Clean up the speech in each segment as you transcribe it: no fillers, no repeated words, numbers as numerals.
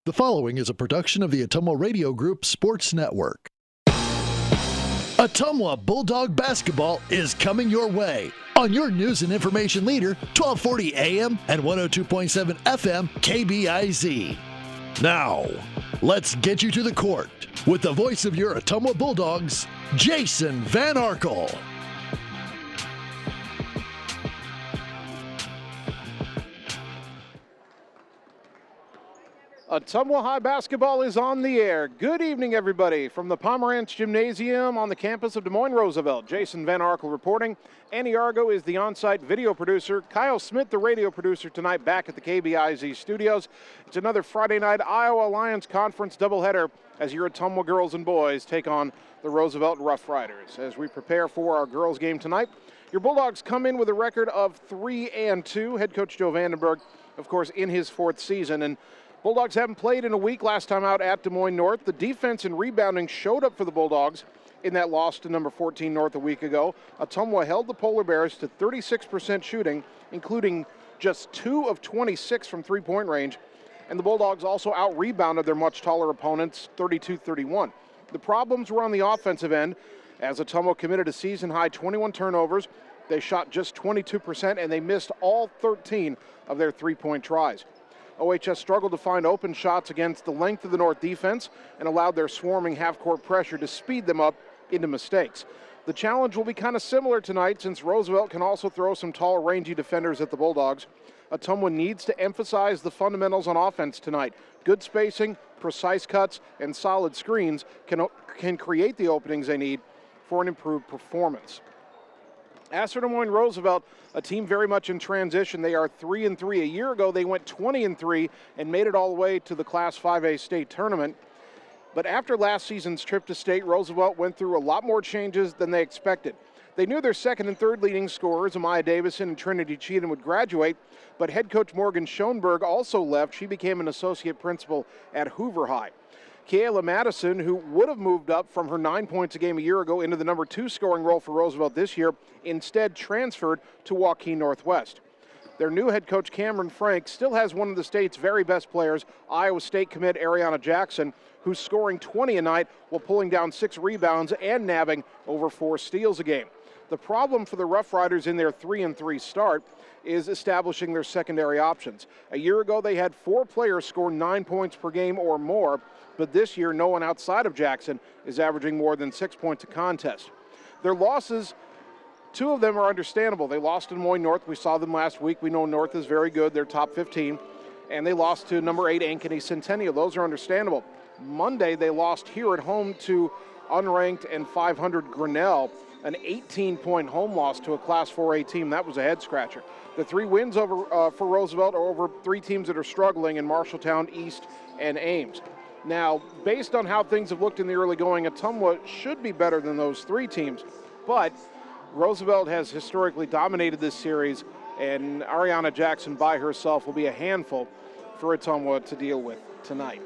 The following is a production of the Ottumwa Radio Group Sports Network. Ottumwa Bulldog basketball is coming your way on your news and information leader, 1240 AM and 102.7 FM KBIZ. Now, let's get you to the court with the voice of your Ottumwa Bulldogs, Jason Van Arkel. Ottumwa High basketball is on the air. Good evening, everybody, from the Pomerantz Gymnasium on the campus of Des Moines Roosevelt. Jason Van Arkel reporting. Annie Argo is the on-site video producer. Kyle Smith, the radio producer, tonight back at the KBIZ studios. It's another Friday night Iowa Alliance Conference doubleheader as your Ottumwa girls and boys take on the Roosevelt Rough Riders. As we prepare for our girls game tonight, your Bulldogs come in with a record of 3-2. Head coach Joe Vandenberg, of course, in his fourth season. And Bulldogs haven't played in a week last time out at Des Moines North. The defense and rebounding showed up for the Bulldogs in that loss to number 14 North a week ago. Ottumwa held the Polar Bears to 36% shooting, including just 2 of 26 from three-point range. And the Bulldogs also out-rebounded their much taller opponents, 32-31. The problems were on the offensive end, as Ottumwa committed a season-high 21 turnovers. They shot just 22%, and they missed all 13 of their three-point tries. OHS struggled to find open shots against the length of the North defense and allowed their swarming half-court pressure to speed them up into mistakes. The challenge will be kind of similar tonight since Roosevelt can also throw some tall, rangy defenders at the Bulldogs. Ottumwa needs to emphasize the fundamentals on offense tonight. Good spacing, precise cuts, and solid screens can create the openings they need for an improved performance. As for Des Moines Roosevelt, a team very much in transition. They are 3-3. A year ago, they went 20-3 and made it all the way to the Class 5A state tournament. But after last season's trip to state, Roosevelt went through a lot more changes than they expected. They knew their second and third leading scorers, Amaya Davison and Trinity Cheatham, would graduate, but head coach Morgan Schoenberg also left. She became an associate principal at Hoover High. Kayla Madison, who would have moved up from her 9 points a game a year ago into the number 2 scoring role for Roosevelt this year, instead transferred to Waukee Northwest. Their new head coach Cameron Frank still has one of the state's very best players, Iowa State commit Ariana Jackson, who's scoring 20 a night while pulling down 6 rebounds and nabbing over 4 steals a game. The problem for the Rough Riders in their 3-3 start is establishing their secondary options. A year ago, they had 4 players score 9 points per game or more, but this year, no one outside of Jackson is averaging more than 6 points a contest. Their losses, 2 of them are understandable. They lost to Des Moines North. We saw them last week. We know North is very good. They're top 15. And they lost to number 8 Ankeny Centennial. Those are understandable. Monday, they lost here at home to unranked and 500 Grinnell, an 18-point home loss to a Class 4A team. That was a head-scratcher. The 3 wins over for Roosevelt are over 3 teams that are struggling in Marshalltown, East, and Ames. Now, based on how things have looked in the early going, Ottumwa should be better than those 3 teams, but Roosevelt has historically dominated this series, and Ariana Jackson by herself will be a handful for Ottumwa to deal with tonight.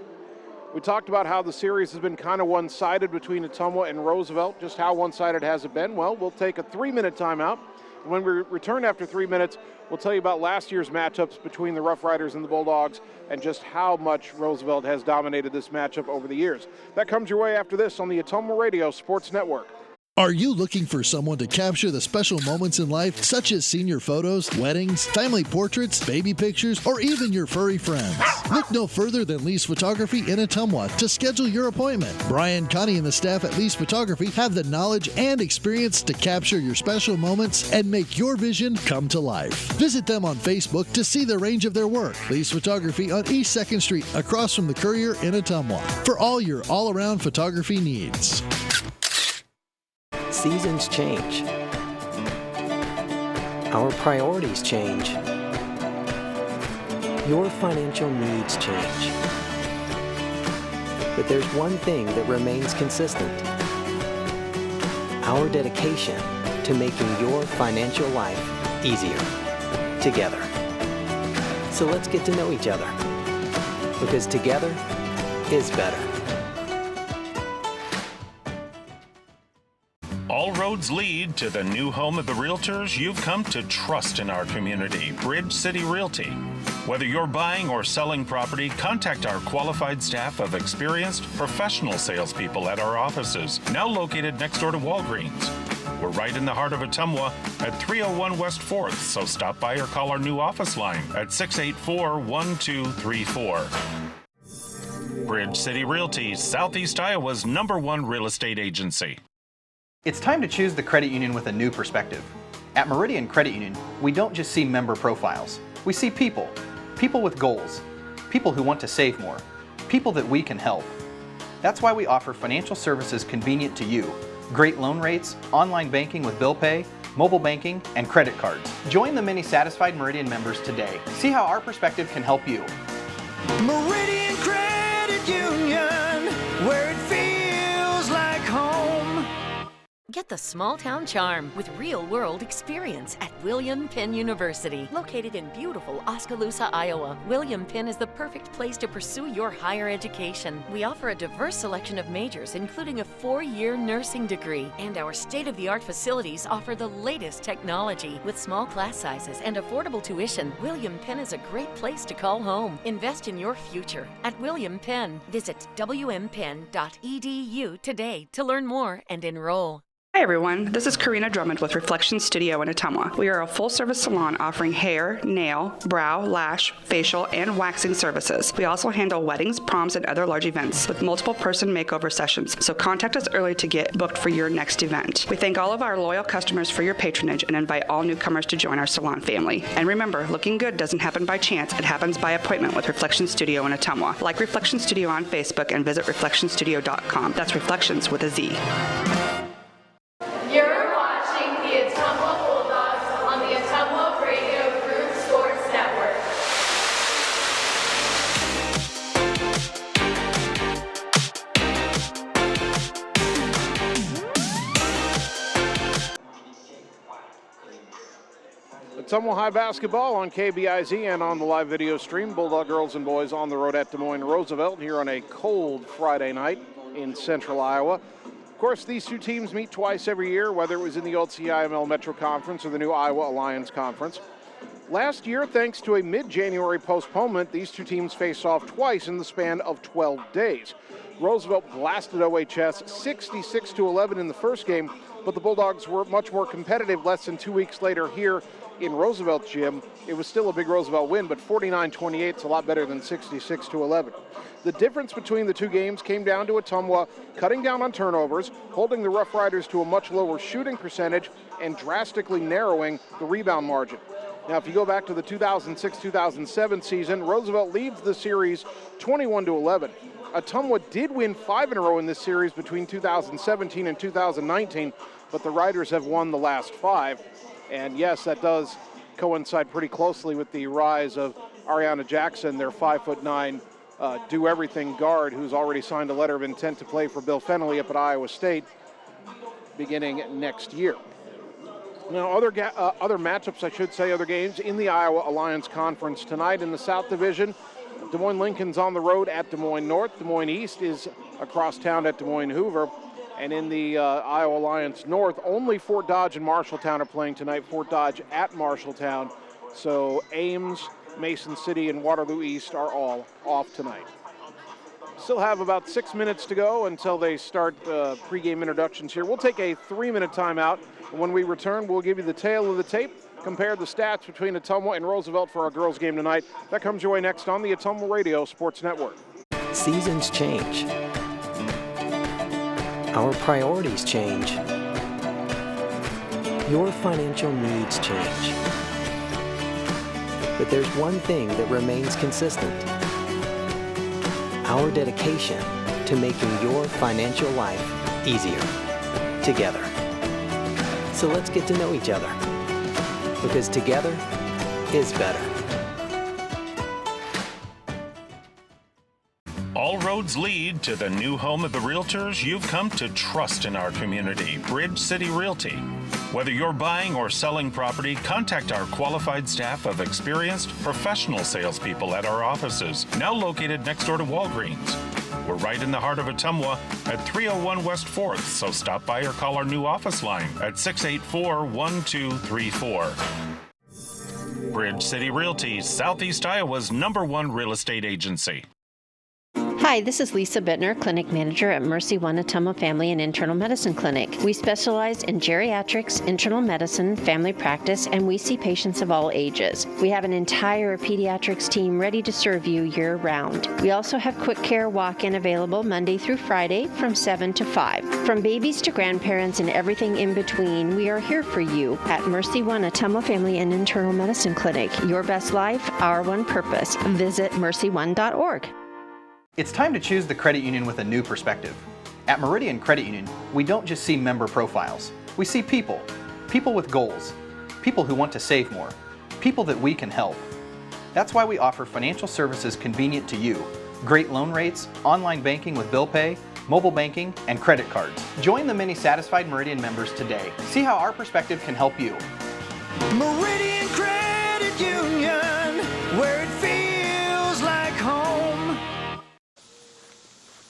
We talked about how the series has been kind of one-sided between Ottumwa and Roosevelt. Just how one-sided has it been? Well, we'll take a 3-minute timeout. When we return after 3 minutes, we'll tell you about last year's matchups between the Rough Riders and the Bulldogs and just how much Roosevelt has dominated this matchup over the years. That comes your way after this on the Ottumwa Radio Sports Network. Are you looking for someone to capture the special moments in life, such as senior photos, weddings, family portraits, baby pictures, or even your furry friends? Look no further than Lee's Photography in Ottumwa to schedule your appointment. Brian, Connie, and the staff at Lee's Photography have the knowledge and experience to capture your special moments and make your vision come to life. Visit them on Facebook to see the range of their work. Lee's Photography on East 2nd Street, across from the Courier in Ottumwa, for all your all-around photography needs. Seasons change. Our priorities change. Your financial needs change. But there's one thing that remains consistent: our dedication to making your financial life easier together. So let's get to know each other, because together is better. All roads lead to the new home of the realtors you've come to trust in our community, Bridge City Realty. Whether you're buying or selling property, contact our qualified staff of experienced, professional salespeople at our offices, now located next door to Walgreens. We're right in the heart of Ottumwa at 301 West 4th, so stop by or call our new office line at 684-1234. Bridge City Realty, Southeast Iowa's #1 real estate agency. It's time to choose the credit union with a new perspective. At Meridian Credit Union, we don't just see member profiles. We see people. People with goals. People who want to save more. People that we can help. That's why we offer financial services convenient to you. Great loan rates, online banking with bill pay, mobile banking, and credit cards. Join the many satisfied Meridian members today. See how our perspective can help you. Meridian Credit Union, where it feels like home. Get the small town charm with real-world experience at William Penn University. Located in beautiful Oskaloosa, Iowa, William Penn is the perfect place to pursue your higher education. We offer a diverse selection of majors, including a 4-year nursing degree. And our state-of-the-art facilities offer the latest technology. With small class sizes and affordable tuition, William Penn is a great place to call home. Invest in your future at William Penn. Visit wmpenn.edu today to learn more and enroll. Hi everyone, this is Karina Drummond with Reflection Studio in Ottumwa. We are a full-service salon offering hair, nail, brow, lash, facial, and waxing services. We also handle weddings, proms, and other large events with multiple person makeover sessions, so contact us early to get booked for your next event. We thank all of our loyal customers for your patronage and invite all newcomers to join our salon family. And remember, looking good doesn't happen by chance, it happens by appointment with Reflection Studio in Ottumwa. Like Reflection Studio on Facebook and visit reflectionstudio.com. That's Reflections with a Z. You're watching the Ottumwa Bulldogs on the Ottumwa Radio Group Sports Network. Ottumwa High basketball on KBIZ and on the live video stream. Bulldog girls and boys on the road at Des Moines Roosevelt here on a cold Friday night in central Iowa. Of course, these two teams meet twice every year, whether it was in the old CIML Metro Conference or the new Iowa Alliance Conference. Last year, thanks to a mid-January postponement, these two teams faced off twice in the span of 12 days. Roosevelt blasted OHS 66-11 in the first game, but the Bulldogs were much more competitive less than 2 weeks later here in Roosevelt's gym. It was still a big Roosevelt win, but 49-28 is a lot better than 66-11. The difference between the two games came down to Ottumwa cutting down on turnovers, holding the Rough Riders to a much lower shooting percentage, and drastically narrowing the rebound margin. Now, if you go back to the 2006-2007 season, Roosevelt leads the series 21-11. Ottumwa did win 5 in a row in this series between 2017 and 2019, but the Riders have won the last 5. And yes, that does coincide pretty closely with the rise of Ariana Jackson, their 5'9" do-everything guard who's already signed a letter of intent to play for Bill Fennelly up at Iowa State beginning next year. Now, other matchups, I should say, other games in the Iowa Alliance Conference tonight in the South Division. Des Moines Lincoln's on the road at Des Moines North. Des Moines East is across town at Des Moines Hoover. And in the Iowa Alliance North, only Fort Dodge and Marshalltown are playing tonight. Fort Dodge at Marshalltown. So Ames, Mason City, and Waterloo East are all off tonight. Still have about 6 minutes to go until they start pregame introductions here. We'll take a 3-minute timeout. When we return, we'll give you the tale of the tape, compare the stats between Ottumwa and Roosevelt for our girls' game tonight. That comes your way next on the Ottumwa Radio Sports Network. Seasons change. Our priorities change. Your financial needs change. But there's one thing that remains consistent: our dedication to making your financial life easier together. So let's get to know each other, because together is better. All roads lead to the new home of the realtors you've come to trust in our community, Bridge City Realty. Whether you're buying or selling property, contact our qualified staff of experienced, professional salespeople at our offices, now located next door to Walgreens. We're right in the heart of Ottumwa at 301 West 4th, so stop by or call our new office line at 684-1234. Bridge City Realty, Southeast Iowa's #1 real estate agency. Hi, this is Lisa Bittner, Clinic Manager at Mercy One Ottumwa Family and Internal Medicine Clinic. We specialize in geriatrics, internal medicine, family practice, and we see patients of all ages. We have an entire pediatrics team ready to serve you year-round. We also have quick care walk-in available Monday through Friday from 7 to 5. From babies to grandparents and everything in between, we are here for you at Mercy One Ottumwa Family and Internal Medicine Clinic. Your best life, our one purpose. Visit mercy1.org. It's time to choose the credit union with a new perspective. At Meridian Credit Union, we don't just see member profiles. We see people. People with goals. People who want to save more. People that we can help. That's why we offer financial services convenient to you. Great loan rates, online banking with bill pay, mobile banking, and credit cards. Join the many satisfied Meridian members today. See how our perspective can help you. Meridian Credit Union, where it feels like home.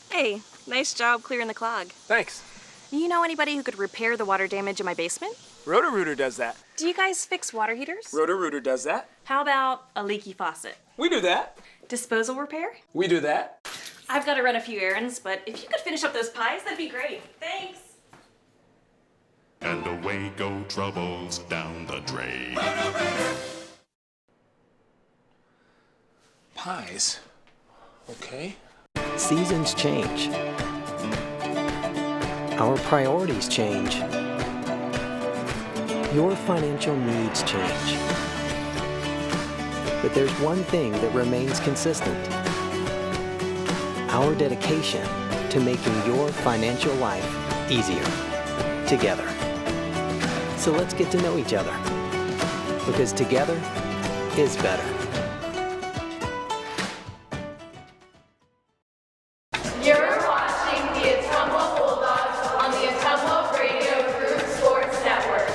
Hey, nice job clearing the clog. Thanks. You know anybody who could repair the water damage in my basement? Roto-Rooter does that. Do you guys fix water heaters? Roto-Rooter does that. How about a leaky faucet? We do that. Disposal repair? We do that. I've got to run a few errands, but if you could finish up those pies, that'd be great. Thanks. And away go troubles down the drain. Pies. Okay. Seasons change. Our priorities change. Your financial needs change. But there's one thing that remains consistent. Our dedication to making your financial life easier together. So let's get to know each other, because together is better. You're watching the Ottumwa Bulldogs on the Ottumwa Radio Group Sports Network.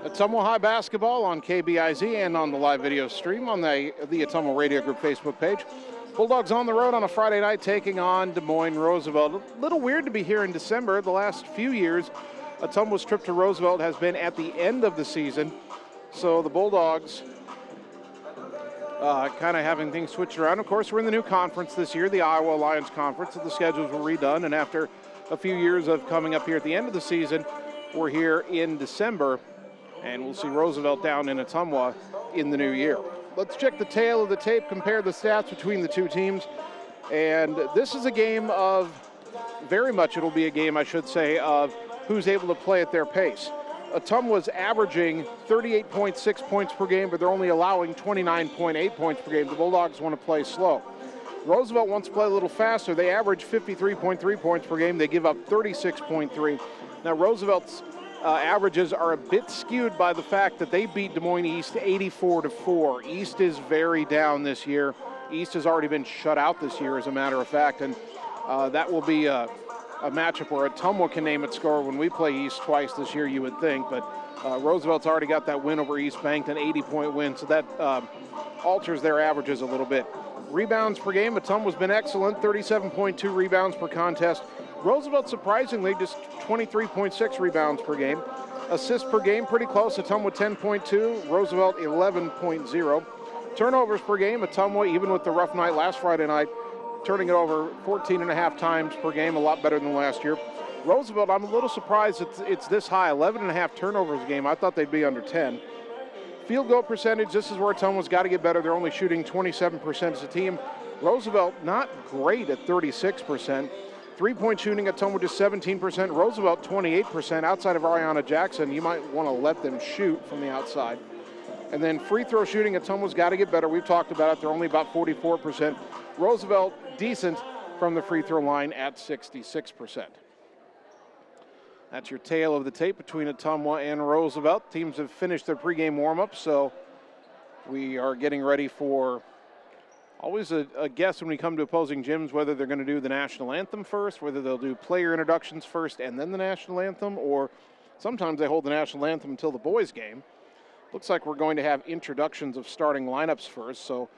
Ottumwa High basketball on KBIZ and on the live video stream on the Ottumwa Radio Group Facebook page. Bulldogs on the road on a Friday night taking on Des Moines Roosevelt. A little weird to be here in December. The last few years, Ottumwa's trip to Roosevelt has been at the end of the season. So the Bulldogs kind of having things switched around. Of course, we're in the new conference this year, the Iowa Alliance Conference. So the schedules were redone, and after a few years of coming up here at the end of the season, we're here in December, and we'll see Roosevelt down in Ottumwa in the new year. Let's check the tail of the tape, compare the stats between the two teams. And this is a game of, very much it'll be a game, I should say, of who's able to play at their pace. Ottumwa's averaging 38.6 points per game, but they're only allowing 29.8 points per game. The Bulldogs want to play slow. Roosevelt wants to play a little faster. They average 53.3 points per game. They give up 36.3. Now, Roosevelt's averages are a bit skewed by the fact that they beat Des Moines East 84-4. East is very down this year. East has already been shut out this year, as a matter of fact, and that will be a matchup where Ottumwa can name its score when we play East twice this year, you would think, but Roosevelt's already got that win over East Banked, an 80-point win, so that alters their averages a little bit. Rebounds per game, Ottumwa's been excellent, 37.2 rebounds per contest. Roosevelt, surprisingly, just 23.6 rebounds per game. Assists per game, pretty close. Ottumwa 10.2, Roosevelt 11.0. Turnovers per game, Ottumwa, even with the rough night last Friday night, turning it over 14.5 times per game, a lot better than last year. Roosevelt, I'm a little surprised it's this high, 11.5 turnovers a game. I thought they'd be under 10. Field goal percentage, this is where Ottumwa's got to get better. They're only shooting 27% as a team. Roosevelt, not great at 36%. Three-point shooting, Ottumwa just 17%. Roosevelt, 28%. Outside of Ariana Jackson, you might want to let them shoot from the outside. And then free throw shooting, Ottumwa's got to get better. We've talked about it. They're only about 44%. Roosevelt, decent from the free throw line at 66%. That's your tail of the tape between Ottumwa and Roosevelt. Teams have finished their pregame warm-up, so we are getting ready for always a guess when we come to opposing gyms whether they're going to do the national anthem first, whether they'll do player introductions first and then the national anthem, or sometimes they hold the national anthem until the boys' game. Looks like we're going to have introductions of starting lineups first, so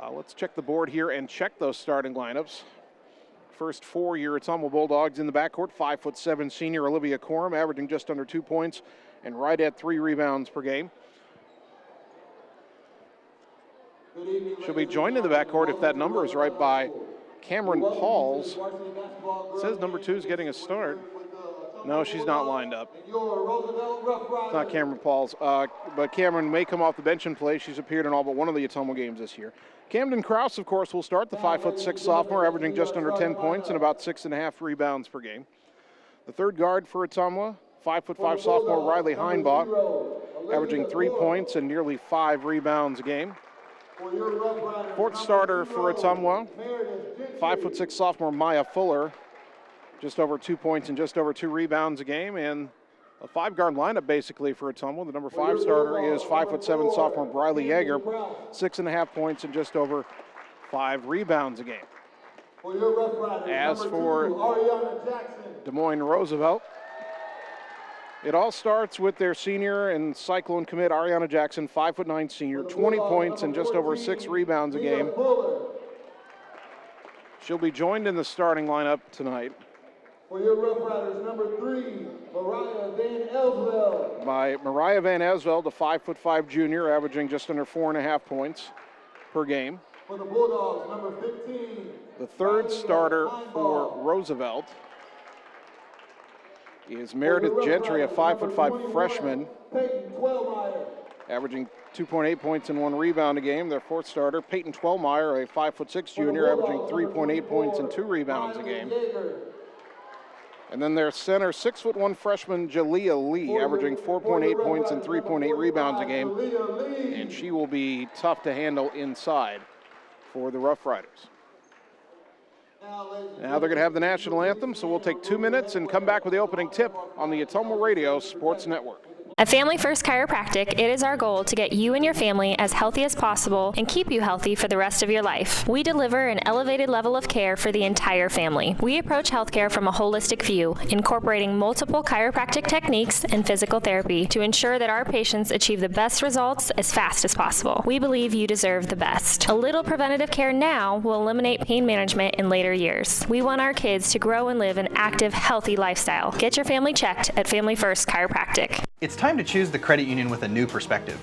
Let's check the board here and check those starting lineups. First four-year Ottumwa Bulldogs in the backcourt. 5'7" senior Olivia Corum, averaging just under 2 points and right at 3 rebounds per game. She'll be joined in the backcourt, if that number is right, by Cameron Pauls. It says number 2 is getting a start. No, she's not lined up. It's not Cameron Pauls, but Cameron may come off the bench and play. She's appeared in all but one of the Ottumwa games this year. Camden Krause, of course, will start, the 5'6" sophomore, averaging just under 10 points and about 6.5 rebounds per game. The third guard for Ottumwa, 5'5" sophomore Riley Heinbach, averaging 3 points and nearly 5 rebounds a game. Fourth starter for Ottumwa, 5'6" sophomore Maya Fuller, just over 2 points and just over 2 rebounds a game. And a 5-guard lineup basically for Ottumwa. The number 5 starter is 5'7" sophomore Briley Yeager, 6.5 points and just over 5 rebounds a game. As for Des Moines Roosevelt, it all starts with their senior and Cyclone commit Ariana Jackson, 5'9" senior, 20 points and just over 6 rebounds a game. She'll be joined in the starting lineup tonight for your Rough Riders, number 3, Mariah Van Elsveld. By Mariah Van Elsveld, a 5'5" junior, averaging just under 4.5 points per game. For the Bulldogs, number 15. The third starter for Roosevelt is Meredith Gentry, a 5'5" freshman, averaging 2.8 points and 1 rebound a game. Their fourth starter, Peyton Twellmeyer, a 5'6" junior, averaging 3.8 points and 2 rebounds a game. And then their center, 6'1" freshman Jalea Lee, averaging 4.8 points and 3.8 rebounds a game. And she will be tough to handle inside for the Rough Riders. Now they're going to have the national anthem, so we'll take 2 minutes and come back with the opening tip on the Ottumwa Radio Sports Network. At Family First Chiropractic, it is our goal to get you and your family as healthy as possible and keep you healthy for the rest of your life. We deliver an elevated level of care for the entire family. We approach healthcare from a holistic view, incorporating multiple chiropractic techniques and physical therapy to ensure that our patients achieve the best results as fast as possible. We believe you deserve the best. A little preventative care now will eliminate pain management in later years. We want our kids to grow and live an active, healthy lifestyle. Get your family checked at Family First Chiropractic. It's time to choose the credit union with a new perspective.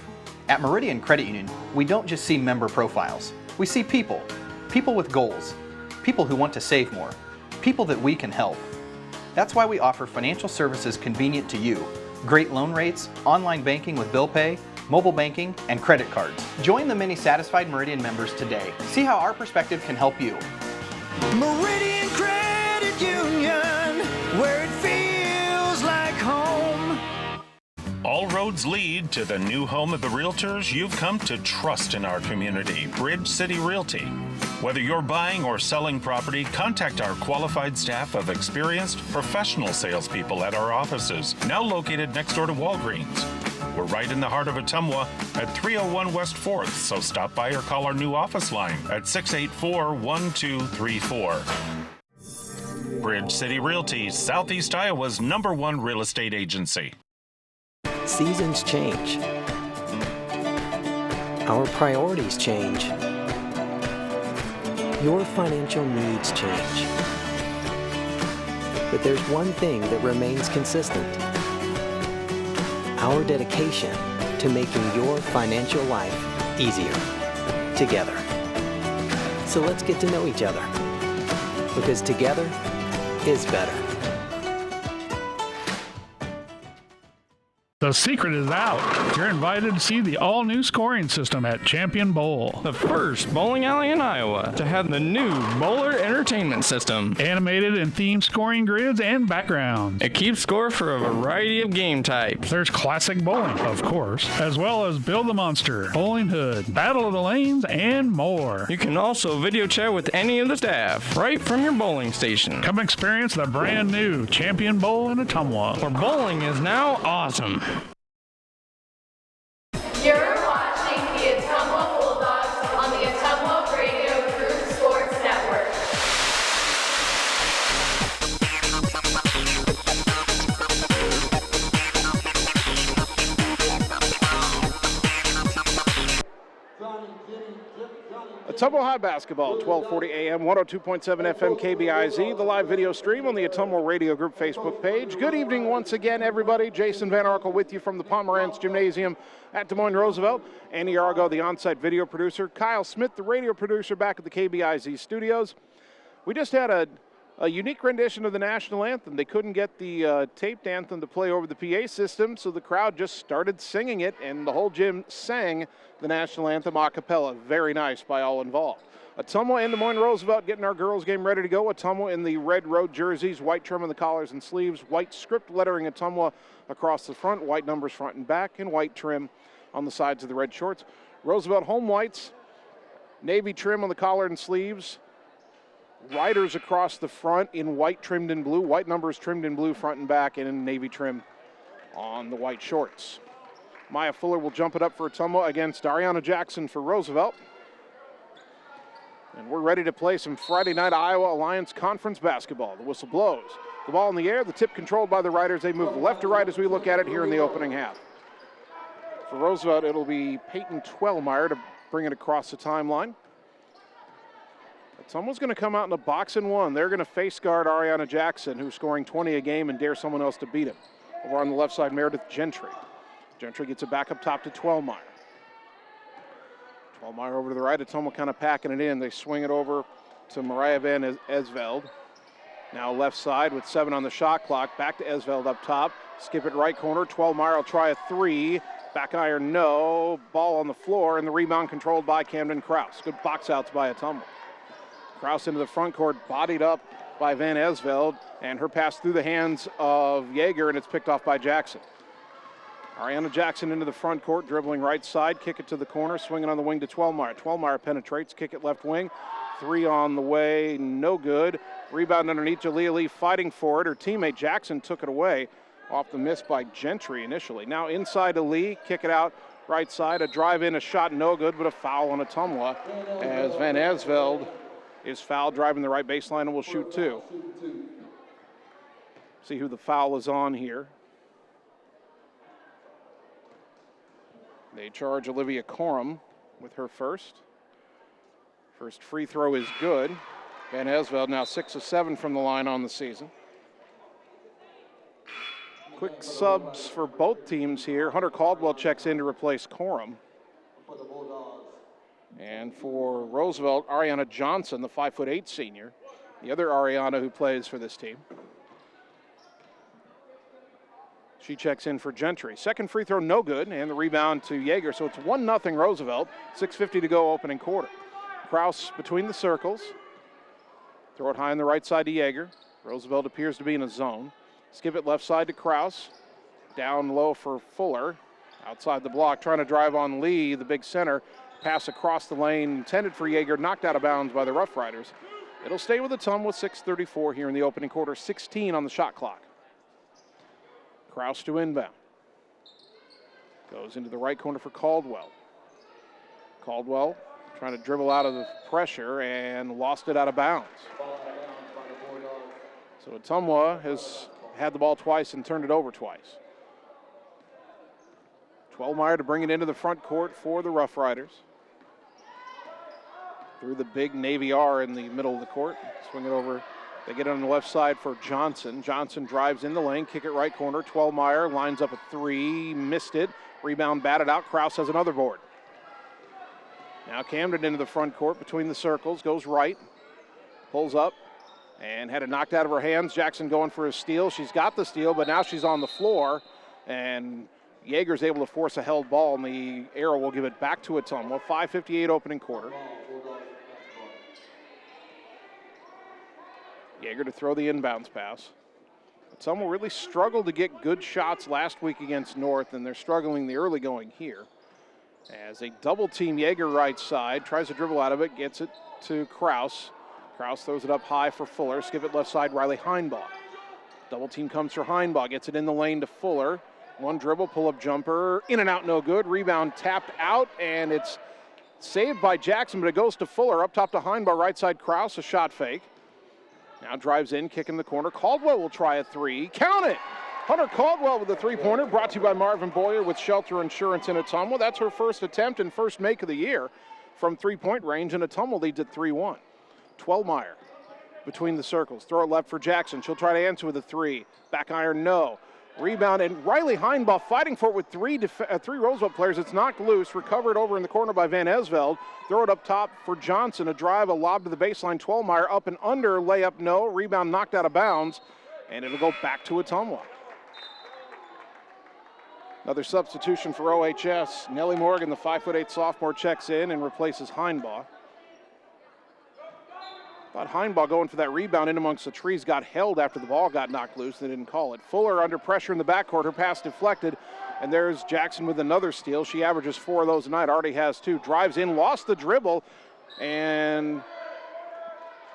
At Meridian Credit Union, we don't just see member profiles. We see people. People with goals. People who want to save more. People that we can help. That's why we offer financial services convenient to you. Great loan rates, online banking with bill pay, mobile banking, and credit cards. Join the many satisfied Meridian members today. See how our perspective can help you. Meridian Credit Union, where it feels like home. All roads lead to the new home of the realtors you've come to trust in our community, Bridge City Realty. Whether you're buying or selling property, contact our qualified staff of experienced professional salespeople at our offices, now located next door to Walgreens. We're right in the heart of Ottumwa at 301 West 4th, so stop by or call our new office line at 684-1234. Bridge City Realty, Southeast Iowa's #1 real estate agency. Seasons change. Our priorities change. Your financial needs change. But there's one thing that remains consistent. Our dedication to making your financial life easier together. So let's get to know each other, because together is better. The secret is out. You're invited to see the all-new scoring system at Champion Bowl. The first bowling alley in Iowa to have the new Bowler Entertainment System. Animated and themed scoring grids and backgrounds. It keeps score for a variety of game types. There's classic bowling, of course, as well as Build the Monster, Bowling Hood, Battle of the Lanes, and more. You can also video chat with any of the staff right from your bowling station. Come experience the brand new Champion Bowl in Ottumwa, where bowling is now awesome. You're watching the Ottumwa Bulldogs on the Ottumwa Radio Group Sports Network. Ottumwa High Basketball, 1240 AM, 102.7 FM KBIZ, the live video stream on the Ottumwa Radio Group Facebook page. Good evening once again, everybody. Jason Van Arkel with you from the Pomerantz Gymnasium at Des Moines Roosevelt. Andy Argo, the on-site video producer. Kyle Smith, the radio producer, back at the KBIZ studios. We just had a unique rendition of the national anthem. They couldn't get the taped anthem to play over the PA system, so the crowd just started singing it, and the whole gym sang the national anthem a cappella. Very nice by all involved. Ottumwa and Des Moines Roosevelt getting our girls game ready to go. Ottumwa in the red road jerseys, white trim on the collars and sleeves, white script lettering Ottumwa across the front, white numbers front and back, and white trim on the sides of the red shorts. Roosevelt home whites, navy trim on the collar and sleeves, riders across the front in white trimmed in blue, white numbers trimmed in blue front and back, and in navy trim on the white shorts. Maya Fuller will jump it up for Ottumwa against Ariana Jackson for Roosevelt. And we're ready to play some Friday night Iowa Alliance Conference basketball. The whistle blows. The ball in the air, the tip controlled by the Riders. They move left to right as we look at it here in the opening half. For Roosevelt, it'll be Peyton Twellmeyer to bring it across the timeline. Someone's going to come out in a box and one. They're going to face guard Ariana Jackson, who's scoring 20 a game, and dare someone else to beat him. Over on the left side, Meredith Gentry. Gentry gets it back up top to Twellmeyer. Twellmeyer over to the right. Ottumwa kind of packing it in. They swing it over to Mariah Van Esveld. Now left side with 7 on the shot clock. Back to Esveld up top. Skip it right corner. Twellmeyer will try a 3. Back iron, no. Ball on the floor, and the rebound controlled by Camden Kraus. Good box outs by Ottumwa. Kraus into the front court, bodied up by Van Esveld, and her pass through the hands of Yeager, and it's picked off by Jackson. Ariana Jackson into the front court, dribbling right side, kick it to the corner, swinging on the wing to Twellmeyer. Twellmeyer penetrates, kick it left wing. 3 on the way, no good. Rebound underneath, Jalea Lee fighting for it. Her teammate Jackson took it away off the miss by Gentry initially. Now inside to Lee, kick it out right side. A drive in, a shot no good, but a foul on Ottumwa as Van Esveld is foul, driving the right baseline, and will shoot 2. See who the foul is on here. They charge Olivia Corum with her first. First free throw is good. Van Esveld now 6 of 7 from the line on the season. Quick subs for both teams here. Hunter Caldwell checks in to replace Corum. And for Roosevelt, Ariana Johnson, the 5'8" senior, the other Ariana who plays for this team. She checks in for Gentry. Second free throw, no good, and the rebound to Yeager. So it's 1-0 Roosevelt, 6:50 to go opening quarter. Kraus between the circles. Throw it high on the right side to Yeager. Roosevelt appears to be in a zone. Skip it left side to Kraus. Down low for Fuller. Outside the block, trying to drive on Lee, the big center. Pass across the lane, intended for Yeager, knocked out of bounds by the Rough Riders. It'll stay with Ottumwa, 6:34 here in the opening quarter, 16 on the shot clock. Kraus to inbound. Goes into the right corner for Caldwell. Caldwell trying to dribble out of the pressure and lost it out of bounds. So Ottumwa has had the ball twice and turned it over twice. Twellmeyer to bring it into the front court for the Rough Riders. Through the big Navy R in the middle of the court. Swing it over. They get it on the left side for Johnson. Johnson drives in the lane, kick it right corner. Twellmeyer lines up a 3, missed it. Rebound batted out. Kraus has another board. Now Camden into the front court between the circles, goes right, pulls up, and had it knocked out of her hands. Jackson going for a steal. She's got the steal, but now she's on the floor, and Yeager's able to force a held ball, and the arrow will give it back to Ottumwa. 5:58 opening quarter. Yeager to throw the inbounds pass. Ottumwa really struggled to get good shots last week against North, and they're struggling the early going here. As they double team Yeager right side, tries to dribble out of it, gets it to Kraus. Kraus throws it up high for Fuller. Skip it left side, Riley Heinbaugh. Double team comes for Heinbaugh, gets it in the lane to Fuller. One dribble, pull-up jumper, in and out, no good. Rebound tapped out, and it's saved by Jackson, but it goes to Fuller. Up top to Heinbaugh, right side Kraus, a shot fake. Now drives in, kick in the corner. Caldwell will try a 3. Count it! Hunter Caldwell with the 3-pointer, brought to you by Marvin Boyer with Shelter Insurance in Ottumwa. That's her first attempt and first make of the year. from three-point range, and Ottumwa leads at 3-1. Twellmeyer between the circles. Throw it left for Jackson. She'll try to answer with a three. Back iron, no. Rebound, and Riley Heinbaugh fighting for it with three Roosevelt players. It's knocked loose, recovered over in the corner by Van Esveld. Throw it up top for Johnson. A drive, a lob to the baseline. Twellmeyer up and under, layup, no. Rebound knocked out of bounds, and it'll go back to Ottumwa. Another substitution for OHS. Nellie Morgan, the 5'8" sophomore, checks in and replaces Heinbaugh. Thought Heinbaugh going for that rebound in amongst the trees got held after the ball got knocked loose. They didn't call it. Fuller under pressure in the backcourt. Her pass deflected, and there's Jackson with another steal. She averages 4 of those tonight. Already has 2. Drives in, lost the dribble, and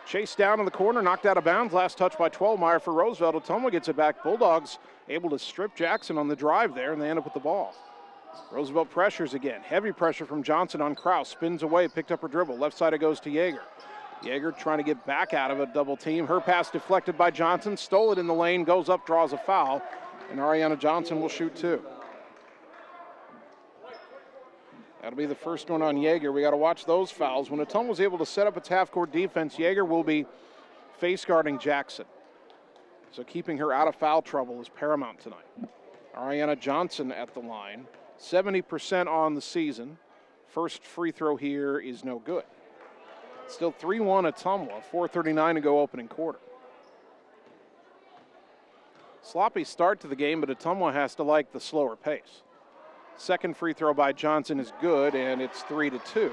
chased down in the corner, knocked out of bounds. Last touch by Twellmeyer for Roosevelt. Ottumwa gets it back. Bulldogs able to strip Jackson on the drive there, and they end up with the ball. Roosevelt pressures again. Heavy pressure from Johnson on Kraus. Spins away, picked up her dribble. Left side it goes to Yeager. Yeager trying to get back out of a double team. Her pass deflected by Johnson. Stole it in the lane, goes up, draws a foul. And Ariana Johnson will shoot 2. That'll be the first one on Yeager. We got to watch those fouls. When Ottumwa was able to set up its half-court defense, Yeager will be face guarding Jackson. So keeping her out of foul trouble is paramount tonight. Ariana Johnson at the line. 70% on the season. First free throw here is no good. Still 3-1 Ottumwa, 4:39 to go opening quarter. Sloppy start to the game, but Ottumwa has to like the slower pace. Second free throw by Johnson is good, and it's 3-2.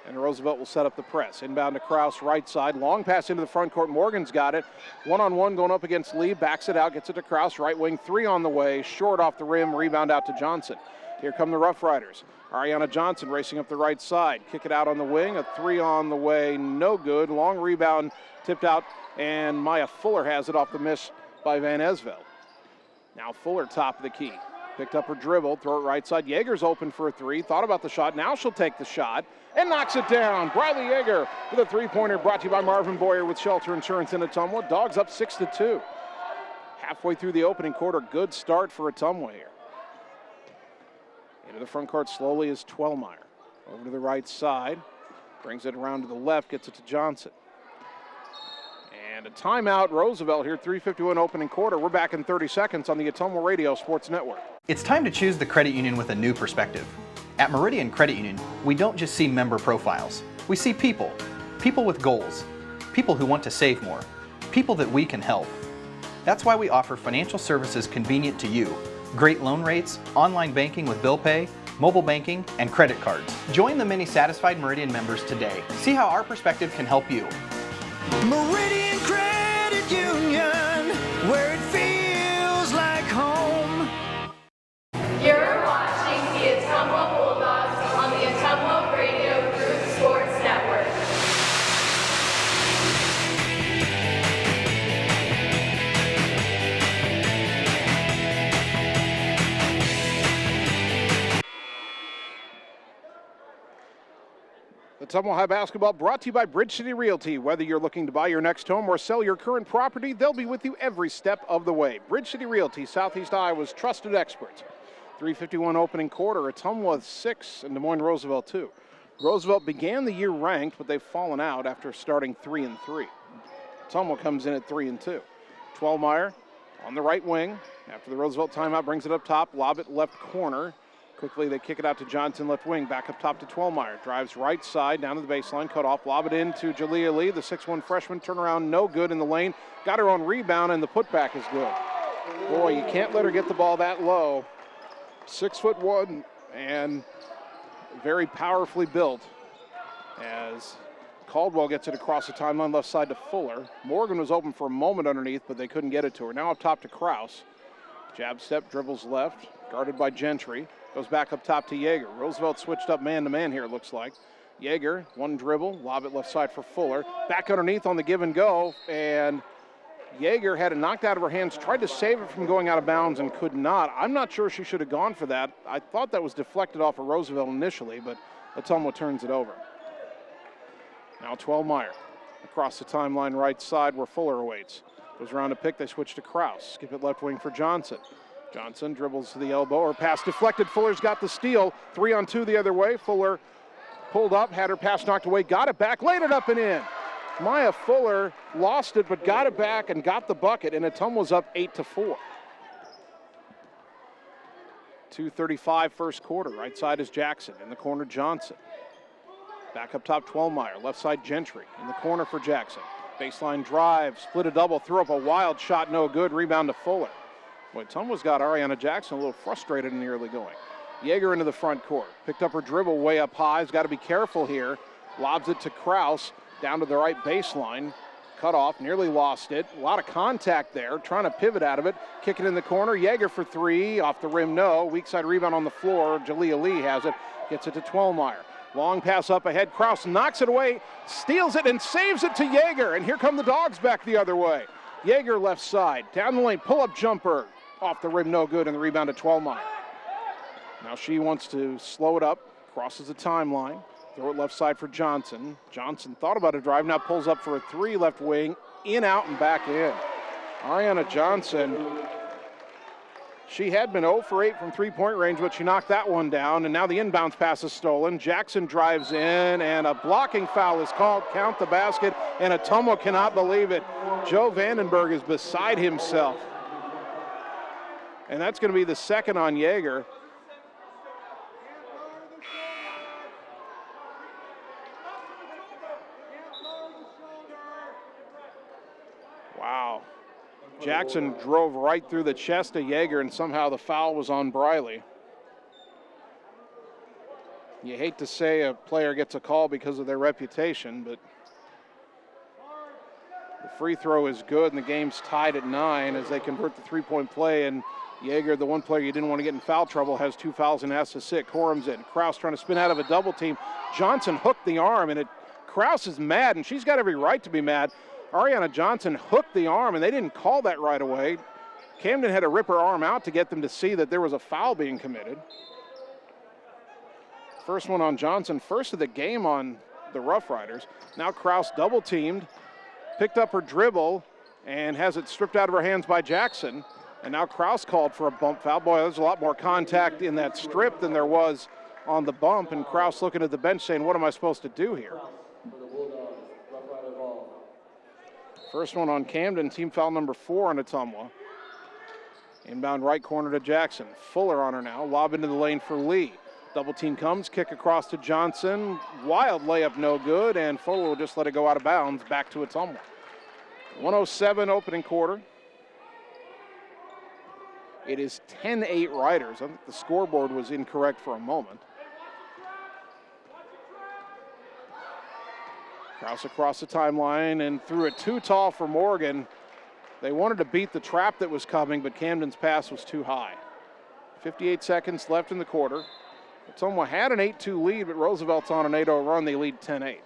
And Roosevelt will set up the press. Inbound to Kraus, right side. Long pass into the front court. Morgan's got it. One-on-one going up against Lee. Backs it out, gets it to Kraus. Right wing, 3 on the way. Short off the rim. Rebound out to Johnson. Here come the Rough Riders. Ariana Johnson racing up the right side. Kick it out on the wing. A 3 on the way. No good. Long rebound tipped out, and Maya Fuller has it off the miss by Van Esveld. Now Fuller top of the key. Picked up her dribble. Throw it right side. Yeager's open for a 3. Thought about the shot. Now she'll take the shot and knocks it down. Briley Yeager with a 3-pointer brought to you by Marvin Boyer with Shelter Insurance in Ottumwa. Dogs up 6-2. Halfway through the opening quarter. Good start for Ottumwa here. Into the front court slowly is Twellmeyer. Over to the right side. Brings it around to the left. Gets it to Johnson. And a timeout. Roosevelt here. 3:51 opening quarter. We're back in 30 seconds on the Ottumwa Radio Sports Network. It's time to choose the credit union with a new perspective. At Meridian Credit Union, we don't just see member profiles. We see people. People with goals. People who want to save more. People that we can help. That's why we offer financial services convenient to you. Great loan rates, online banking with bill pay, mobile banking, and credit cards. Join the many satisfied Meridian members today. See how our perspective can help you. Meridian Credit Union, where it feels like home. You're watching the Ottumwa Bulldogs on the Ottumwa Radio Group Sports Network. Ottumwa High Basketball brought to you by Bridge City Realty. Whether you're looking to buy your next home or sell your current property, they'll be with you every step of the way. Bridge City Realty, Southeast Iowa's trusted experts. 3:51 opening quarter. Ottumwa 6 and Des Moines Roosevelt 2. Roosevelt began the year ranked, but they've fallen out after starting 3-3. Ottumwa comes in at 3-2. Twellmeyer on the right wing. After the Roosevelt timeout, brings it up top. Lob it left corner. Quickly, they kick it out to Johnson, left wing. Back up top to Twellmeyer. Drives right side, down to the baseline. Cut off, lob it in to Jalea Lee, the 6'1 freshman. Turnaround, no good in the lane. Got her own rebound, and the putback is good. Boy, you can't let her get the ball that low. 6'1", and very powerfully built. As Caldwell gets it across the timeline, left side to Fuller. Morgan was open for a moment underneath, but they couldn't get it to her. Now up top to Kraus. Jab step, dribbles left, guarded by Gentry. Goes back up top to Yeager. Roosevelt switched up man-to-man here, it looks like. Yeager, one dribble, lob it left side for Fuller. Back underneath on the give and go, and Yeager had it knocked out of her hands, tried to save it from going out of bounds and could not. I'm not sure she should have gone for that. I thought that was deflected off of Roosevelt initially, but Ottumwa turns it over. Now Twellmeyer across the timeline right side where Fuller awaits. Goes around to pick, they switch to Kraus. Skip it left wing for Johnson. Johnson dribbles to the elbow, or pass deflected. Fuller's got the steal. 3-on-2 the other way. Fuller pulled up, had her pass knocked away, got it back, laid it up and in. Maya Fuller lost it, but got it back and got the bucket, and Ottumwa's up 8-4. 2:35 first quarter. Right side is Jackson. In the corner, Johnson. Back up top, Twellmeyer. Left side, Gentry. In the corner for Jackson. Baseline drive, split a double, threw up a wild shot, no good. Rebound to Fuller. Boy, Ottumwa's got Ariana Jackson a little frustrated in the early going. Yeager into the front court. Picked up her dribble way up high. Has got to be careful here. Lobs it to Kraus down to the right baseline. Cut off, nearly lost it. A lot of contact there, trying to pivot out of it. Kick it in the corner. Yeager for three. Off the rim, no. Weak side rebound on the floor. Jalea Lee has it. Gets it to Twellmeyer. Long pass up ahead. Kraus knocks it away, steals it, and saves it to Yeager. And here come the Dogs back the other way. Yeager left side. Down the lane, pull-up jumper. Off the rim, no good, and the rebound to Twellmeyer. Now she wants to slow it up. Crosses the timeline. Throw it left side for Johnson. Johnson thought about a drive, now pulls up for a three left wing. In, out, and back in. Ariana Johnson, she had been 0 for 8 from three-point range, but she knocked that one down, and now the inbounds pass is stolen. Jackson drives in, and a blocking foul is called. Count the basket, and Ottumwa cannot believe it. Joe Vandenberg is beside himself. And that's going to be the second on Yeager. Wow. Jackson drove right through the chest of Yeager, and somehow the foul was on Briley. You hate to say a player gets a call because of their reputation, but the free throw is good, and the game's tied at 9 as they convert the three-point play. And Yeager, the one player you didn't want to get in foul trouble, has 2 fouls and has to sit. Corum's in. Kraus trying to spin out of a double team. Johnson hooked the arm, and Kraus is mad, and she's got every right to be mad. Ariana Johnson hooked the arm, and they didn't call that right away. Camden had to rip her arm out to get them to see that there was a foul being committed. First one on Johnson, first of the game on the Rough Riders. Now Kraus double teamed, picked up her dribble, and has it stripped out of her hands by Jackson. And now Kraus called for a bump foul. Boy, there's a lot more contact in that strip than there was on the bump, and Kraus looking at the bench saying, what am I supposed to do here? First one on Camden, team foul number 4 on Ottumwa. Inbound right corner to Jackson. Fuller on her now, lob into the lane for Lee. Double team comes, kick across to Johnson. Wild layup, no good, and Fuller will just let it go out of bounds, back to Ottumwa. 1:07 opening quarter. It is 10-8 Riders. I think the scoreboard was incorrect for a moment. Kraus across the timeline and threw it too tall for Morgan. They wanted to beat the trap that was coming, but Camden's pass was too high. 58 seconds left in the quarter. Ottumwa had an 8-2 lead, but Roosevelt's on an 8-0 run. They lead 10-8.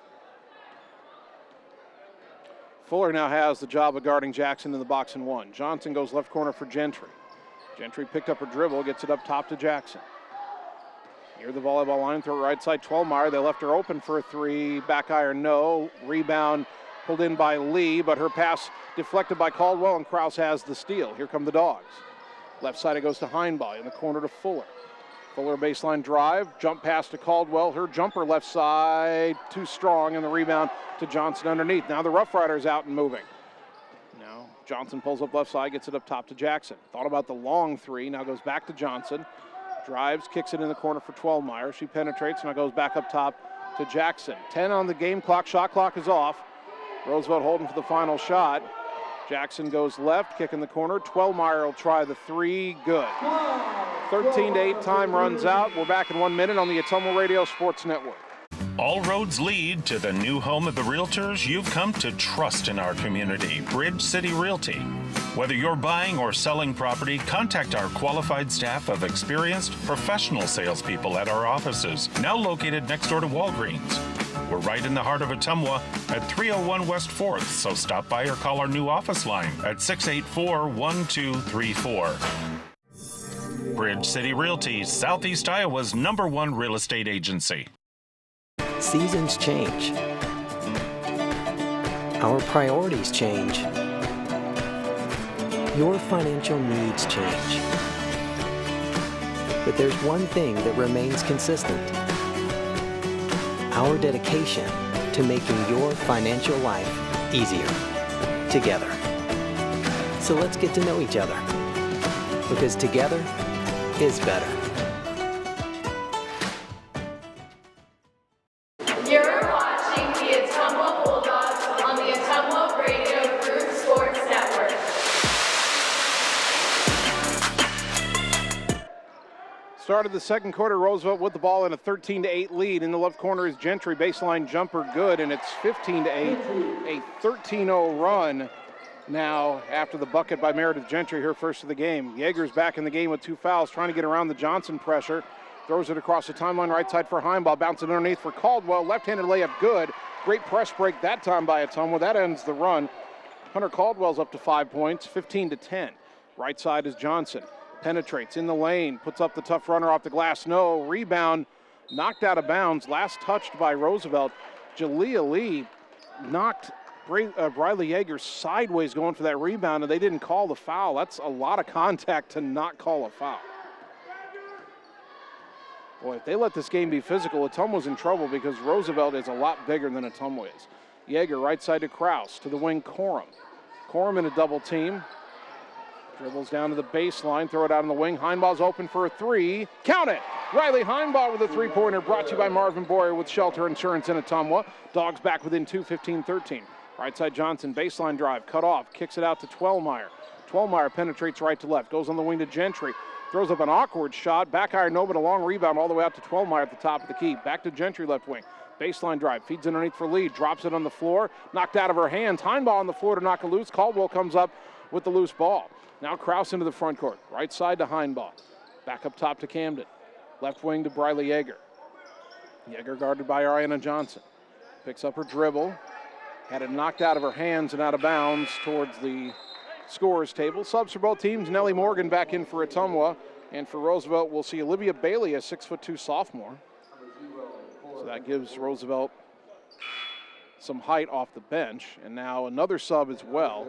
Fuller now has the job of guarding Jackson in the box and one. Johnson goes left corner for Gentry. Gentry picked up her dribble, gets it up top to Jackson. Near the volleyball line, throw right side, Twellmeyer. They left her open for a three. Back iron, no. Rebound pulled in by Lee, but her pass deflected by Caldwell, and Kraus has the steal. Here come the Dogs. Left side, it goes to Heinbach. In the corner to Fuller. Fuller baseline drive, jump pass to Caldwell. Her jumper left side, too strong, and the rebound to Johnson underneath. Now the Rough Riders out and moving. Now Johnson pulls up left side, gets it up top to Jackson. Thought about the long three, now goes back to Johnson. Drives, kicks it in the corner for Twellmeyer. She penetrates, now goes back up top to Jackson. 10 on the game clock, shot clock is off. Roosevelt holding for the final shot. Jackson goes left, kick in the corner. Twellmeyer will try the three, good. 13-8, time runs out. We're back in 1 minute on the Ottumwa Radio Sports Network. All roads lead to the new home of the realtors you've come to trust in our community, Bridge City Realty. Whether you're buying or selling property, contact our qualified staff of experienced professional salespeople at our offices, now located next door to Walgreens. We're right in the heart of Ottumwa at 301 West 4th, so stop by or call our new office line at 684-1234. Bridge City Realty, Southeast Iowa's #1 real estate agency. Seasons change. Our priorities change. Your financial needs change. But there's one thing that remains consistent: our dedication to making your financial life easier together. So let's get to know each other, because together is better. You're watching the Ottumwa Bulldogs on the Ottumwa Radio Group Sports Network. Started the second quarter, Roosevelt with the ball in a 13-8 lead. In the left corner is Gentry, baseline jumper good, and it's 15-8, a 13-0 run now after the bucket by Meredith Gentry, her first of the game. Yeager's back in the game with 2 fouls, trying to get around the Johnson pressure. Throws it across the timeline, right side for Heimball, bouncing underneath for Caldwell. Left-handed layup good. Great press break that time by Ottumwa. That ends the run. Hunter Caldwell's up to 5 points, 15-10. Right side is Johnson. Penetrates in the lane, puts up the tough runner off the glass. No, rebound, knocked out of bounds. Last touched by Roosevelt. Jalea Lee knocked Briley Yeager sideways going for that rebound, and they didn't call the foul. That's a lot of contact to not call a foul. Boy, if they let this game be physical, Ottumwa's in trouble because Roosevelt is a lot bigger than Ottumwa is. Yeager right side to Kraus, to the wing Corum. Corum in a double team. Dribbles down to the baseline, throw it out on the wing. Heimball's open for a 3. Count it! Riley Heimball with a 3-pointer, brought to you by Marvin Boyer with Shelter Insurance in Ottumwa. Dogs back within 2, 15-13. Right side Johnson, baseline drive, cut off, kicks it out to Twellmeyer. Twellmeyer penetrates right to left, goes on the wing to Gentry. Throws up an awkward shot, back iron, no, but a long rebound all the way out to Twellmeyer at the top of the key. Back to Gentry, left wing. Baseline drive, feeds underneath for Lee, drops it on the floor, knocked out of her hands. Heimball on the floor to knock it loose. Caldwell comes up with the loose ball. Now Kraus into the front court. Right side to Heimball. Back up top to Camden. Left wing to Briley Yeager. Yeager guarded by Ariana Johnson. Picks up her dribble. Had it knocked out of her hands and out of bounds towards the scorer's table. Subs for both teams. Nellie Morgan back in for Ottumwa. And for Roosevelt, we'll see Olivia Bailey, a 6'2" sophomore. So that gives Roosevelt some height off the bench. And now another sub as well,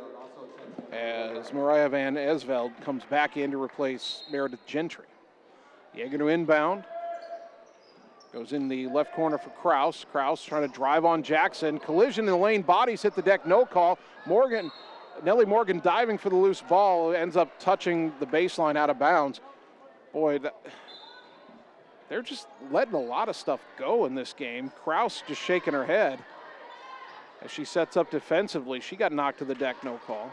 as Mariah Van Esveld comes back in to replace Meredith Gentry. Yeager to inbound. Goes in the left corner for Kraus. Kraus trying to drive on Jackson. Collision in the lane, bodies hit the deck, no call. Nellie Morgan diving for the loose ball, ends up touching the baseline out of bounds. Boy, they're just letting a lot of stuff go in this game. Kraus just shaking her head as she sets up defensively. She got knocked to the deck, no call.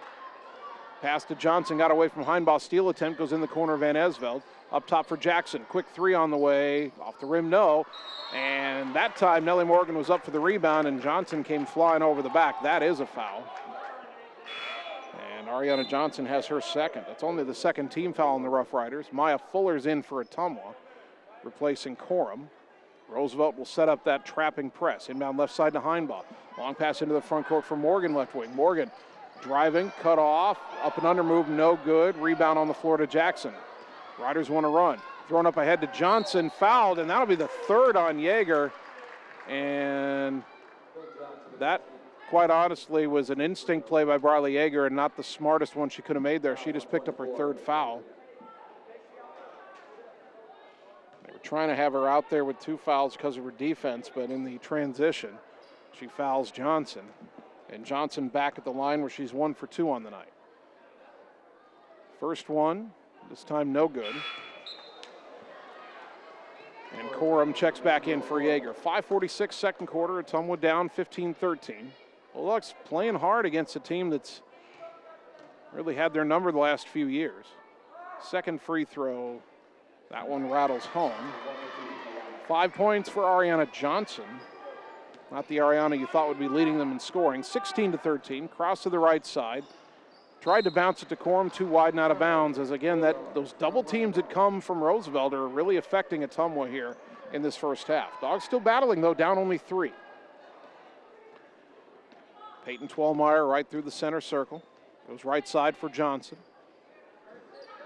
Pass to Johnson, got away from Heimball. Steal attempt goes in the corner of Van Esveld. Up top for Jackson. Quick 3 on the way. Off the rim, no. And that time, Nellie Morgan was up for the rebound, and Johnson came flying over the back. That is a foul. And Ariana Johnson has her second. That's only the second team foul on the Rough Riders. Maya Fuller's in for Ottumwa, replacing Corum. Roosevelt will set up that trapping press. Inbound left side to Heimball. Long pass into the front court for Morgan, left wing. Morgan driving, cut off, up and under move, no good. Rebound on the floor to Jackson. Riders want to run. Thrown up ahead to Johnson, fouled, and that'll be the third on Yeager. And that, quite honestly, was an instinct play by Briley Yeager and not the smartest one she could have made there. She just picked up her third foul. They were trying to have her out there with 2 fouls because of her defense, but in the transition, she fouls Johnson. And Johnson back at the line where she's 1 for 2 on the night. First one, this time no good. And Corum checks back in for Yeager. 5:46 second quarter, Ottumwa down 15-13. Bulldogs playing hard against a team that's really had their number the last few years. Second free throw, that one rattles home. 5 points for Ariana Johnson. Not the Ariana you thought would be leading them in scoring. 16-13, cross to the right side. Tried to bounce it to Corum, too wide and out of bounds, as again, those double teams that come from Roosevelt are really affecting Ottumwa here in this first half. Dogs still battling, though, down only 3. Peyton Twellmeyer right through the center circle. Goes right side for Johnson.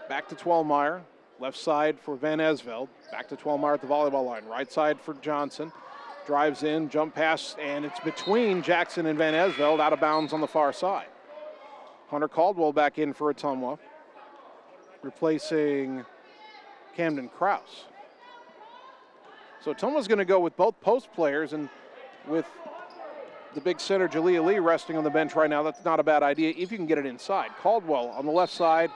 Back to Twellmeyer. Left side for Van Esveld. Back to Twellmeyer at the volleyball line. Right side for Johnson. Drives in, jump pass, and it's between Jackson and Van Esveld, out of bounds on the far side. Hunter Caldwell back in for Ottumwa, replacing Camden Kraus. So Ottumwa's going to go with both post players, and with the big center, Jalea Lee, resting on the bench right now, that's not a bad idea if you can get it inside. Caldwell on the left side,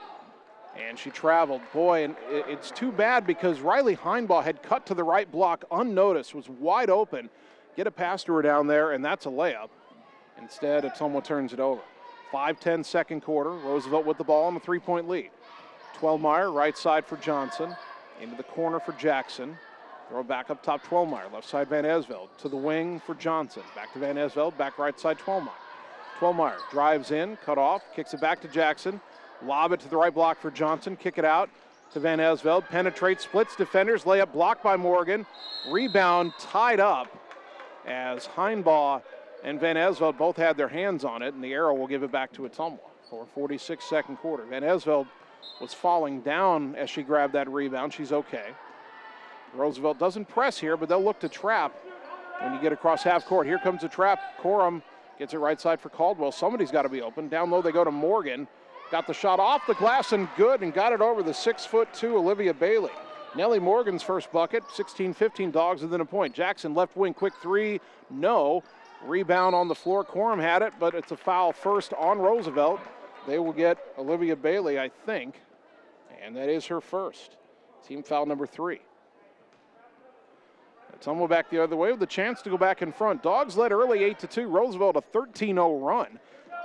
and she traveled. Boy, and it's too bad because Riley Heinbaugh had cut to the right block unnoticed, was wide open. Get it past her down there, and that's a layup. Instead, Ottumwa turns it over. 5:10 second quarter. Roosevelt with the ball on a 3-point lead. Twelmeyer, right side for Johnson. Into the corner for Jackson. Throw back up top, Twelmeyer. Left side, Van Esveld. To the wing for Johnson. Back to Van Esveld. Back right side, Twelmeyer. Twelmeyer drives in, cut off, kicks it back to Jackson. Lob it to the right block for Johnson. Kick it out to Van Esveld. Penetrates, splits defenders. Layup blocked by Morgan. Rebound tied up as Heinbaugh and Van Esveld both had their hands on it, and the arrow will give it back to Ottumwa for 46 second quarter. Van Esveld was falling down as she grabbed that rebound. She's okay. Roosevelt doesn't press here, but they'll look to trap when you get across half court. Here comes the trap. Corum gets it right side for Caldwell. Somebody's got to be open. Down low they go to Morgan. Got the shot off the glass and good, and got it over the 6'2" Olivia Bailey. Nellie Morgan's first bucket, 16-15 Dogs within a point. Jackson left wing, quick three, no. Rebound on the floor. Corum had it, but it's a foul first on Roosevelt. They will get Olivia Bailey, I think, and that is her first. Team foul number 3. Ottumwa back the other way with a chance to go back in front. Dogs led early 8-2. Roosevelt a 13-0 run,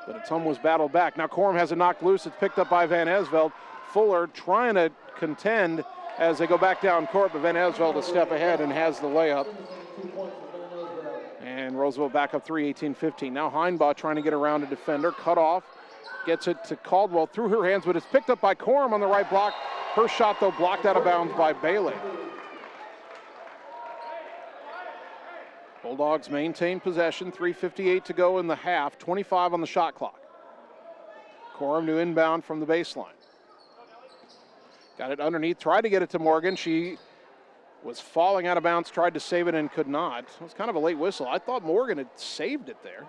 but Ottumwa's battled back. Now Corum has it knocked loose. It's picked up by Van Esveld. Fuller trying to contend as they go back down court, but Van Esveld a step ahead and has the layup. And Roosevelt back up 3, 18-15. Now Heinbaugh trying to get around a defender. Cut off. Gets it to Caldwell through her hands, but it's picked up by Corum on the right block. Her shot, though, blocked out of bounds by Bailey. Bulldogs maintain possession. 3:58 to go in the half. 25 on the shot clock. Corum to inbound from the baseline. Got it underneath. Tried to get it to Morgan. She was falling out of bounds. Tried to save it and could not. It was kind of a late whistle. I thought Morgan had saved it there.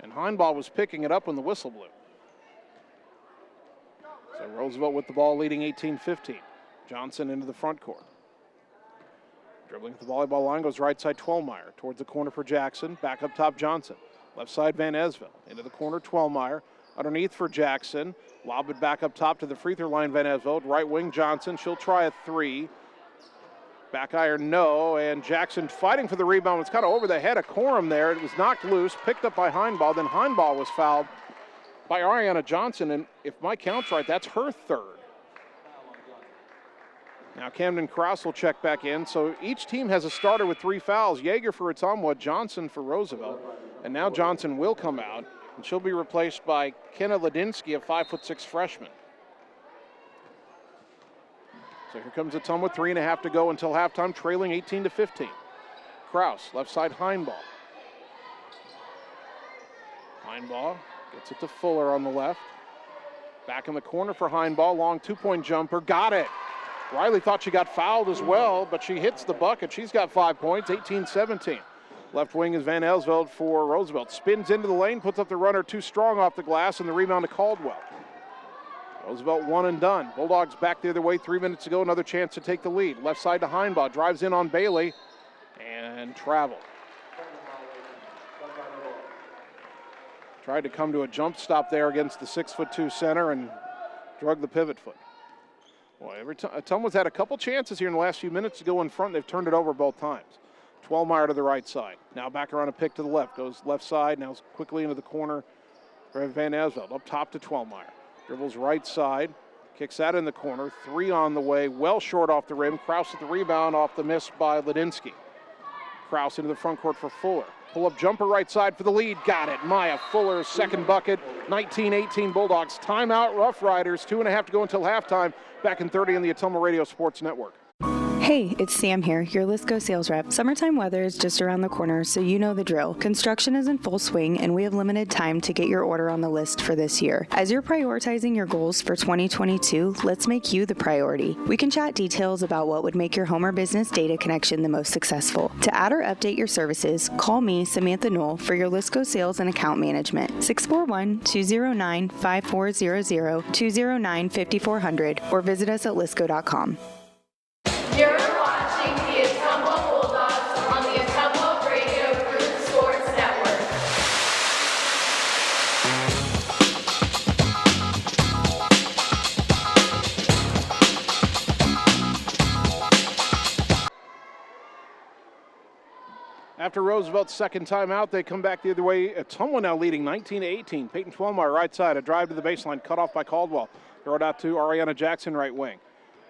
And Heinbaugh was picking it up when the whistle blew. So Roosevelt with the ball leading 18-15. Johnson into the front court. Dribbling at the volleyball line, goes right side Twelmeyer. Towards the corner for Jackson. Back up top Johnson. Left side Van Esveld. Into the corner Twelmeyer. Underneath for Jackson. Lob it back up top to the free throw line Van Esveld. Right wing Johnson. She'll try a three. Back iron no. And Jackson fighting for the rebound. Was kind of over the head of Corum there. It was knocked loose. Picked up by Heinbaugh. Then Heinbaugh was fouled by Ariana Johnson. And if my count's right, that's her third. Now Camden Krause will check back in. So each team has a starter with 3 fouls. Yeager for Ottumwa, Johnson for Roosevelt. And now Johnson will come out, and she'll be replaced by Kenna Ladinsky, a 5'6" freshman. So here comes Ottumwa, 3.5 to go until halftime, trailing 18-15. Krause, left side Heinbaugh. Heinbaugh gets it to Fuller on the left. Back in the corner for Heinbaugh, long 2-point jumper, got it. Riley thought she got fouled as well, but she hits the bucket. She's got 5 points, 18-17. Left wing is Van Esveld for Roosevelt. Spins into the lane, puts up the runner too strong off the glass, and the rebound to Caldwell. Roosevelt one and done. Bulldogs back the other way, 3 minutes to go, another chance to take the lead. Left side to Heinbaugh, drives in on Bailey, and travel. Tried to come to a jump stop there against the 6'2" center and drug the pivot foot. Boy, every time Ottumwa's had a couple chances here in the last few minutes to go in front. They've turned it over both times. Twelmeyer to the right side. Now back around a pick to the left. Goes left side. Now quickly into the corner for Van Esveld. Up top to Twelmeyer. Dribbles right side. Kicks that in the corner. 3 on the way. Well short off the rim. Krause at the rebound off the miss by Ladinsky. Krause into the front court for Fuller. Pull-up jumper right side for the lead. Got it. Maya Fuller's second bucket. 19-18 Bulldogs. Timeout Rough Riders. 2.5 to go until halftime. Back in 30 on the Ottumwa Radio Sports Network. Hey, it's Sam here, your Lisco sales rep. Summertime weather is just around the corner, so you know the drill. Construction is in full swing, and we have limited time to get your order on the list for this year. As you're prioritizing your goals for 2022, let's make you the priority. We can chat details about what would make your home or business data connection the most successful. To add or update your services, call me, Samantha Knoll, for your Lisco sales and account management. 641-209-5400, 209-5400, or visit us at lisco.com. You're watching the Ottumwa After Roosevelt's second timeout, they come back the other way. Ottumwa now leading 19-18. Peyton Twelmeyer right side, a drive to the baseline, cut off by Caldwell. Throw it out to Ariana Jackson, right wing.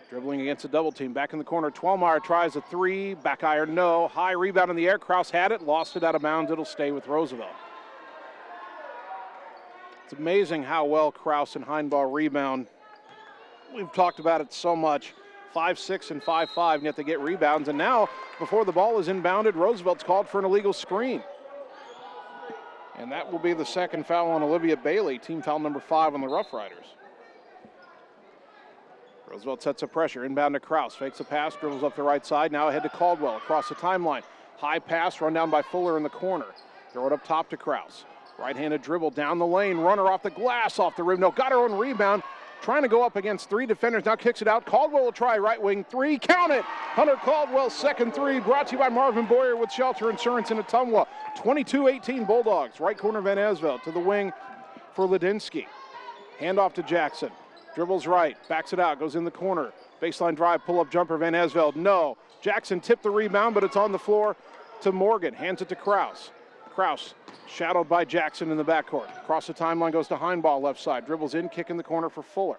Dribbling against a double team. Back in the corner, Twelmeyer tries a three. Back iron, no. High rebound in the air. Krause had it, lost it out of bounds. It'll stay with Roosevelt. It's amazing how well Krause and Heinbaugh rebound. We've talked about it so much. 5'6" and 5'5", and yet they get rebounds. And now, before the ball is inbounded, Roosevelt's called for an illegal screen. And that will be the second foul on Olivia Bailey, team foul number 5 on the Rough Riders. Roosevelt sets a pressure, inbound to Krause, fakes a pass, dribbles up the right side, now ahead to Caldwell, across the timeline. High pass, run down by Fuller in the corner. Throw it up top to Krause. Right-handed dribble down the lane, runner off the glass, off the rim. No, got her own rebound, trying to go up against 3 defenders, now kicks it out. Caldwell will try right wing, 3, count it! Hunter Caldwell's second 3, brought to you by Marvin Boyer with Shelter Insurance in Ottumwa. 22-18 Bulldogs, right corner Van Asveld to the wing for Ladinsky. Hand off to Jackson. Dribbles right, backs it out, goes in the corner. Baseline drive, pull-up jumper, Van Asveld, no. Jackson tipped the rebound, but it's on the floor to Morgan. Hands it to Krause. Krause, shadowed by Jackson in the backcourt. Across the timeline goes to Heinbaugh, left side. Dribbles in, kick in the corner for Fuller.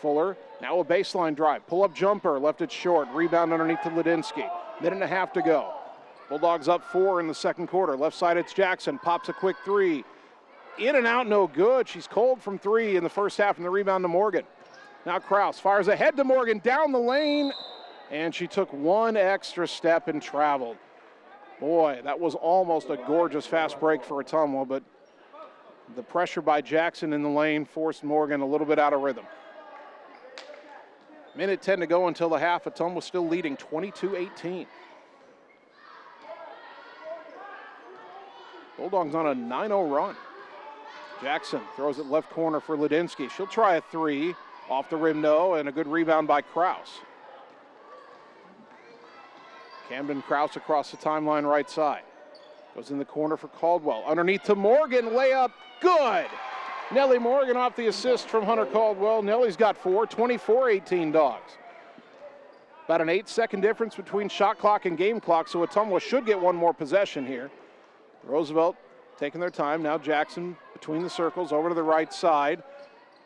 Fuller, now a baseline drive. Pull-up jumper, left it short. Rebound underneath to Ladinsky. Minute and a half to go. Bulldogs up 4 in the second quarter. Left side, it's Jackson. Pops a quick 3. In and out, no good. She's cold from 3 in the first half, and the rebound to Morgan. Now Krause fires ahead to Morgan, down the lane, and she took 1 extra step and traveled. Boy, that was almost a gorgeous fast break for Ottumwa, but the pressure by Jackson in the lane forced Morgan a little bit out of rhythm. Minute 10 to go until the half. Ottumwa still leading 22-18. Bulldogs on a 9-0 run. Jackson throws it left corner for Ladinsky. She'll try a 3. Off the rim, no, and a good rebound by Krause. Camden Krause across the timeline right side. Goes in the corner for Caldwell. Underneath to Morgan, layup, good. Nellie Morgan off the assist from Hunter Caldwell. Nellie's got 4, 24-18 Dogs. About an 8-second difference between shot clock and game clock, so Ottumwa should get 1 more possession here. Roosevelt taking their time. Now Jackson between the circles, over to the right side.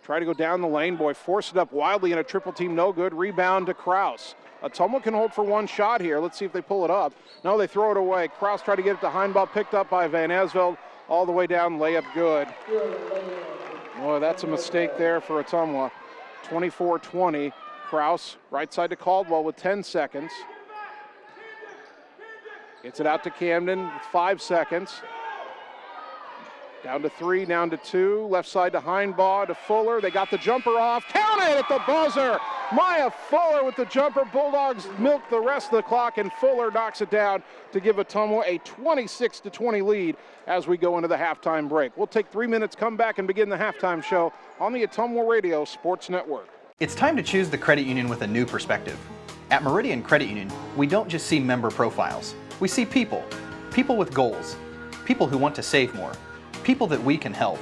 Try to go down the lane. Boy, force it up wildly in a triple team, no good. Rebound to Krause. Ottumwa can hold for 1 shot here. Let's see if they pull it up. No, they throw it away. Krause tried to get it to Heinbaugh, picked up by Van Asveld. All the way down, layup good. Boy, that's a mistake there for Ottumwa. 24-20. Krause, right side to Caldwell with 10 seconds. Gets it out to Camden with 5 seconds. Down to 3, down to 2. Left side to Heinbaugh, to Fuller. They got the jumper off. Count it at the buzzer. Maya Fuller with the jumper. Bulldogs milk the rest of the clock, and Fuller knocks it down to give Ottumwa a 26-20 lead as we go into the halftime break. We'll take 3 minutes, come back, and begin the halftime show on the Ottumwa Radio Sports Network. It's time to choose the credit union with a new perspective. At Meridian Credit Union, we don't just see member profiles. We see people. People with goals. People who want to save more. People that we can help.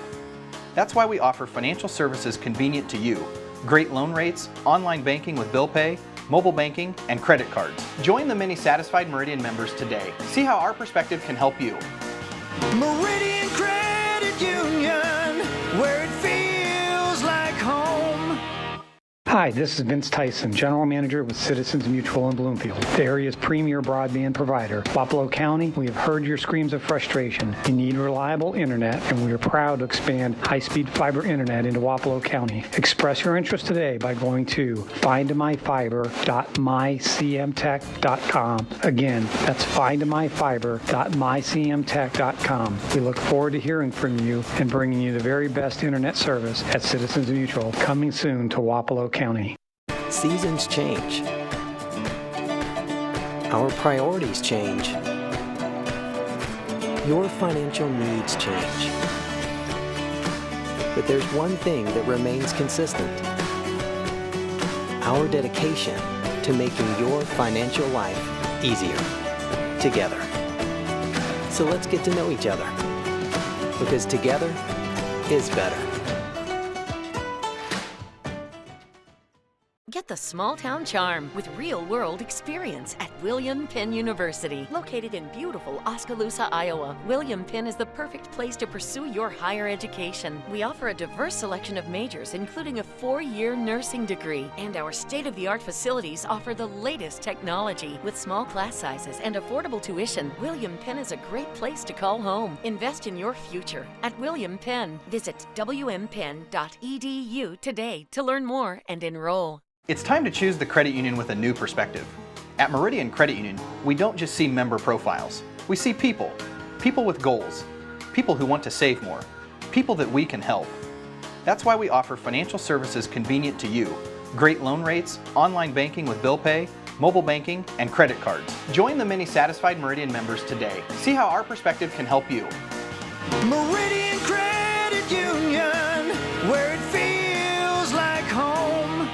That's why we offer financial services convenient to you. Great loan rates, online banking with bill pay, mobile banking, and credit cards. Join the many satisfied Meridian members today. See how our perspective can help you. Meridian Credit Union, where it feels like home. Hi, this is Vince Tyson, General Manager with Citizens Mutual in Bloomfield, the area's premier broadband provider. Wapello County, we have heard your screams of frustration. You need reliable internet, and we are proud to expand high-speed fiber internet into Wapello County. Express your interest today by going to findmyfiber.mycmtech.com. Again, that's findmyfiber.mycmtech.com. We look forward to hearing from you and bringing you the very best internet service at Citizens Mutual, coming soon to Wapello County. Seasons change. Our priorities change. Your financial needs change. But there's one thing that remains consistent. Our dedication to making your financial life easier together. So let's get to know each other, because together is better. Get the small town charm with real-world experience at William Penn University. Located in beautiful Oskaloosa, Iowa, William Penn is the perfect place to pursue your higher education. We offer a diverse selection of majors, including a 4-year nursing degree, and our state-of-the-art facilities offer the latest technology. With small class sizes and affordable tuition, William Penn is a great place to call home. Invest in your future at William Penn. Visit wmpenn.edu today to learn more and enroll. It's time to choose the credit union with a new perspective. At Meridian Credit Union, we don't just see member profiles. We see people. People with goals. People who want to save more. People that we can help. That's why we offer financial services convenient to you. Great loan rates, online banking with bill pay, mobile banking, and credit cards. Join the many satisfied Meridian members today. See how our perspective can help you. Meridian Credit Union, where it feels like home.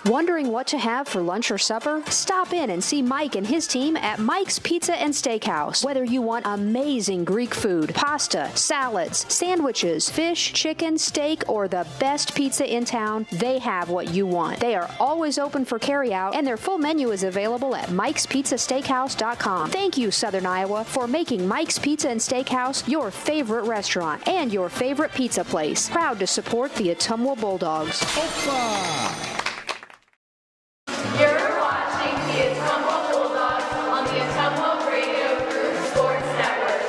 Wondering what to have for lunch or supper? Stop in and see Mike and his team at Mike's Pizza and Steakhouse. Whether you want amazing Greek food, pasta, salads, sandwiches, fish, chicken, steak, or the best pizza in town, they have what you want. They are always open for carryout, and their full menu is available at Mike'sPizzaSteakhouse.com. Thank you, Southern Iowa, for making Mike's Pizza and Steakhouse your favorite restaurant and your favorite pizza place. Proud to support the Ottumwa Bulldogs. You're watching the Ottumwa Bulldogs on the Ottumwa Radio Group Sports Network.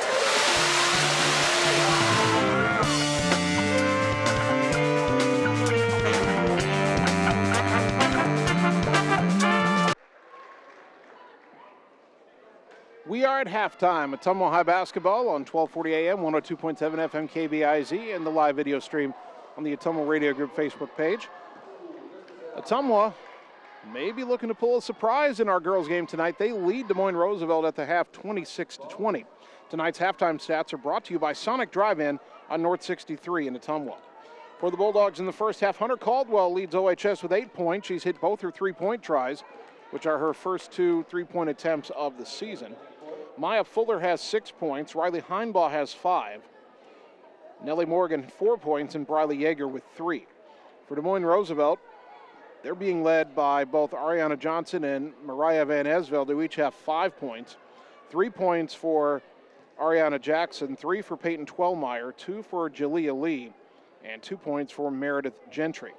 We are at halftime. Ottumwa High basketball on 1240 AM, 102.7 FM KBIZ, and the live video stream on the Ottumwa Radio Group Facebook page. Ottumwa may be looking to pull a surprise in our girls game tonight. They lead Des Moines Roosevelt at the half 26-20. Tonight's halftime stats are brought to you by Sonic Drive-In on North 63 in Ottumwa. For the Bulldogs in the first half, Hunter Caldwell leads OHS with 8 points. She's hit both her three-point tries, which are her first 2 three-point attempts of the season. Maya Fuller has 6 points. Riley Heinbaugh has 5. Nellie Morgan 4 points, and Briley Yeager with 3. For Des Moines Roosevelt, they're being led by both Ariana Johnson and Mariah Van Esveld, who each have 5 points. 3 points for Ariana Jackson, 3 for Peyton Twellmeyer, 2 for Jalea Lee, and 2 points for Meredith Gentry.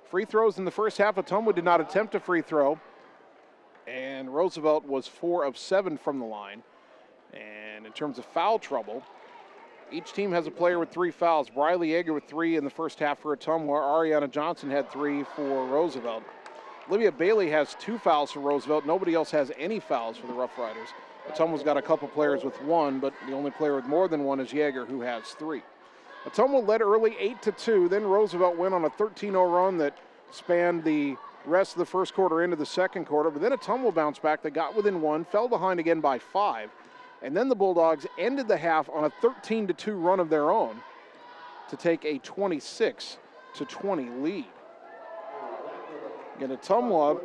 Free throws in the first half. Ottumwa did not attempt a free throw, and Roosevelt was 4 of 7 from the line. And in terms of foul trouble, each team has a player with 3 fouls. Briley Yeager with 3 in the first half for Ottumwa. Ariana Johnson had 3 for Roosevelt. Olivia Bailey has 2 fouls for Roosevelt. Nobody else has any fouls for the Rough Riders. Ottumwa's got a couple players with 1, but the only player with more than 1 is Yeager, who has 3. Ottumwa led early 8-2. Then Roosevelt went on a 13-0 run that spanned the rest of the first quarter into the second quarter. But then Ottumwa bounced back. They got within 1, fell behind again by 5. And then the Bulldogs ended the half on a 13-2 run of their own to take a 26-20 lead. Again, Ottumwa,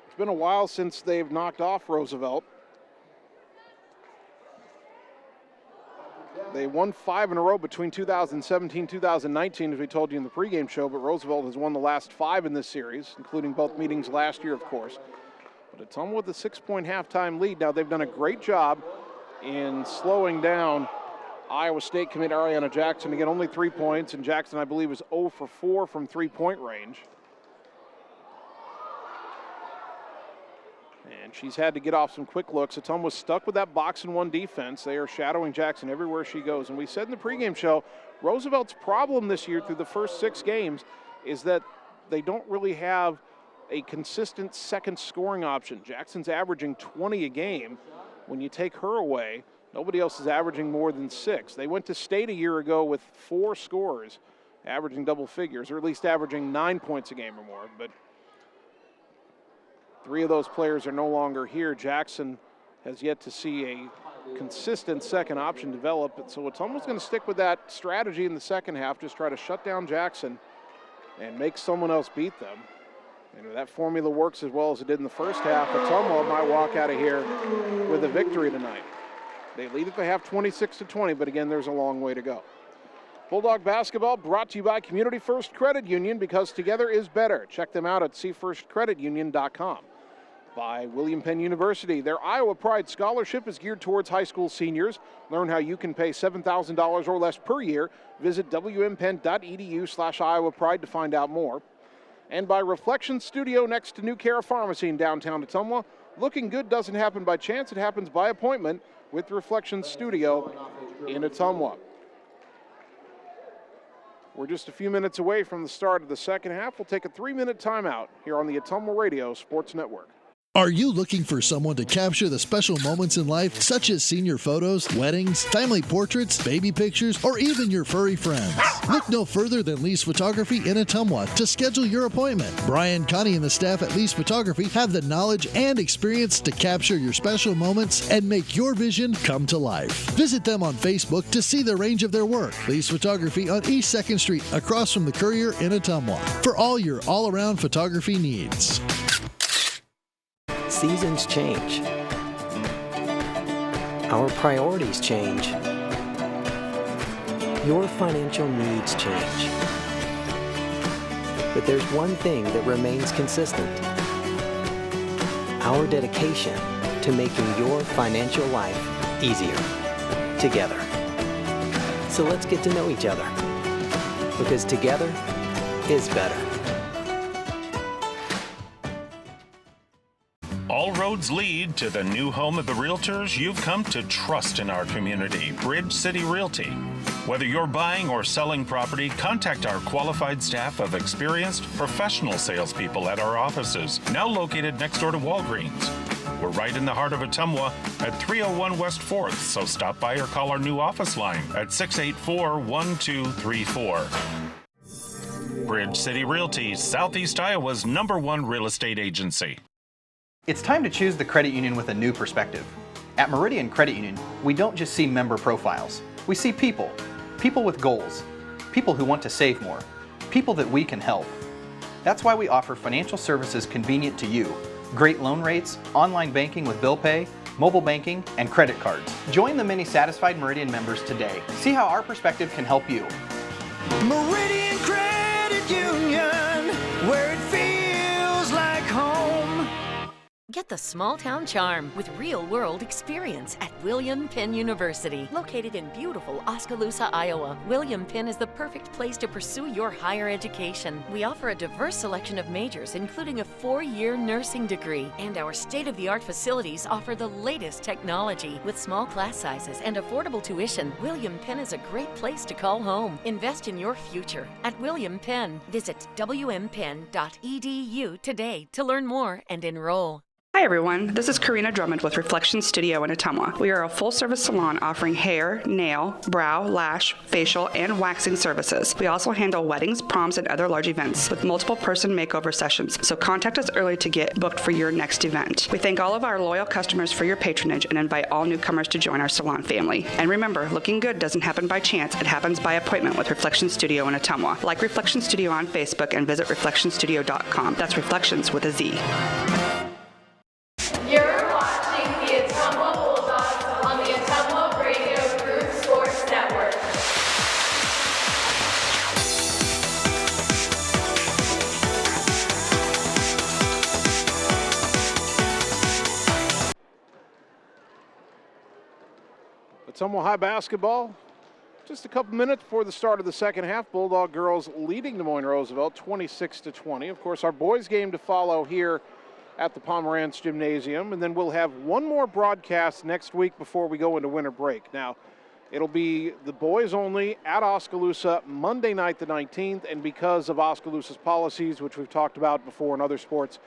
it's been a while since they've knocked off Roosevelt. They won 5 in a row between 2017 and 2019, as we told you in the pregame show, but Roosevelt has won the last 5 in this series, including both meetings last year, of course. But Ottumwa with a 6-point halftime lead. Now, they've done a great job in slowing down Iowa State commit Ariana Jackson. Again, only 3 points, and Jackson, I believe, is 0 for 4 from three-point range. And she's had to get off some quick looks. Ottumwa was stuck with that box-and-1 defense. They are shadowing Jackson everywhere she goes. And we said in the pregame show, Roosevelt's problem this year through the first 6 games is that they don't really have a consistent second scoring option. Jackson's averaging 20 a game. When you take her away, nobody else is averaging more than 6. They went to state a year ago with 4 scorers, averaging double figures, or at least averaging 9 points a game or more. But 3 of those players are no longer here. Jackson has yet to see a consistent second option develop. So Ottumwa's going to stick with that strategy in the second half, just try to shut down Jackson and make someone else beat them. And if that formula works as well as it did in the first half, Ottumwa might walk out of here with a victory tonight. They lead at the half 26-20, but again, there's a long way to go. Bulldog basketball brought to you by Community First Credit Union, because together is better. Check them out at cfirstcreditunion.com. By William Penn University. Their Iowa Pride Scholarship is geared towards high school seniors. Learn how you can pay $7,000 or less per year. Visit wmpenn.edu/Iowa Pride to find out more. And by Reflection Studio next to New Cara Pharmacy in downtown Ottumwa. Looking good doesn't happen by chance, it happens by appointment with Reflection Studio in Ottumwa. We're just a few minutes away from the start of the second half. We'll take a 3-minute timeout here on the Ottumwa Radio Sports Network. Are you looking for someone to capture the special moments in life, such as senior photos, weddings, family portraits, baby pictures, or even your furry friends? Look no further than Lee's Photography in Ottumwa to schedule your appointment. Brian, Connie, and the staff at Lee's Photography have the knowledge and experience to capture your special moments and make your vision come to life. Visit them on Facebook to see the range of their work. Lee's Photography on East 2nd Street, across from the Courier in Ottumwa, for all your all-around photography needs. Seasons change. Our priorities change. Your financial needs change. But there's one thing that remains consistent: our dedication to making your financial life easier together. So let's get to know each other, because together is better. All roads lead to the new home of the realtors you've come to trust in our community, Bridge City Realty. Whether you're buying or selling property, contact our qualified staff of experienced professional salespeople at our offices, now located next door to Walgreens. We're right in the heart of Ottumwa at 301 West 4th, so stop by or call our new office line at 684-1234. Bridge City Realty, Southeast Iowa's #1 real estate agency. It's time to choose the credit union with a new perspective. At Meridian Credit Union, we don't just see member profiles. We see people. People with goals. People who want to save more. People that we can help. That's why we offer financial services convenient to you. Great loan rates, online banking with bill pay, mobile banking, and credit cards. Join the many satisfied Meridian members today. See how our perspective can help you. Meridian Credit Union, where it feels like home. Get the small town charm with real-world experience at William Penn University. Located in beautiful Oskaloosa, Iowa, William Penn is the perfect place to pursue your higher education. We offer a diverse selection of majors, including a 4-year nursing degree. And our state-of-the-art facilities offer the latest technology. With small class sizes and affordable tuition, William Penn is a great place to call home. Invest in your future at William Penn. Visit wmpenn.edu today to learn more and enroll. Hi everyone, this is Karina Drummond with Reflection Studio in Ottumwa. We are a full-service salon offering hair, nail, brow, lash, facial, and waxing services. We also handle weddings, proms, and other large events with multiple person makeover sessions, so contact us early to get booked for your next event. We thank all of our loyal customers for your patronage and invite all newcomers to join our salon family. And remember, looking good doesn't happen by chance, it happens by appointment with Reflection Studio in Ottumwa. Like Reflection Studio on Facebook and visit reflectionstudio.com. That's Reflections with a Z. You're watching the Ottumwa Bulldogs on the Ottumwa Radio Group Sports Network. Ottumwa High basketball. Just a couple minutes before the start of the second half. Bulldog girls leading Des Moines Roosevelt 26-20. Of course, our boys game to follow here at the Pomerantz Gymnasium, and then we'll have one more broadcast next week before we go into winter break. Now, it'll be the boys only at Oskaloosa Monday night the 19th, and because of Oskaloosa's policies, which we've talked about before in other sports,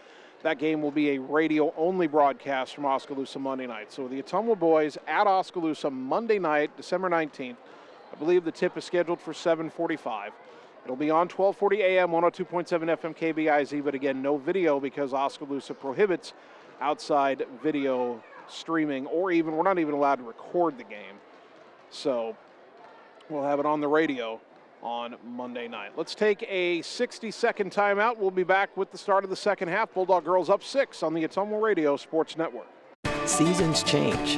that game will be a radio-only broadcast from Oskaloosa Monday night. So the Ottumwa boys at Oskaloosa Monday night, December 19th. I believe the tip is scheduled for 7:45. It'll be on 1240 AM, 102.7 FM KBIZ, but again, no video because Oskaloosa prohibits outside video streaming, or even, we're not even allowed to record the game. So we'll have it on the radio on Monday night. Let's take a 60-second timeout. We'll be back with the start of the second half. Bulldog girls up 6 on the Ottumwa Radio Sports Network. Seasons change.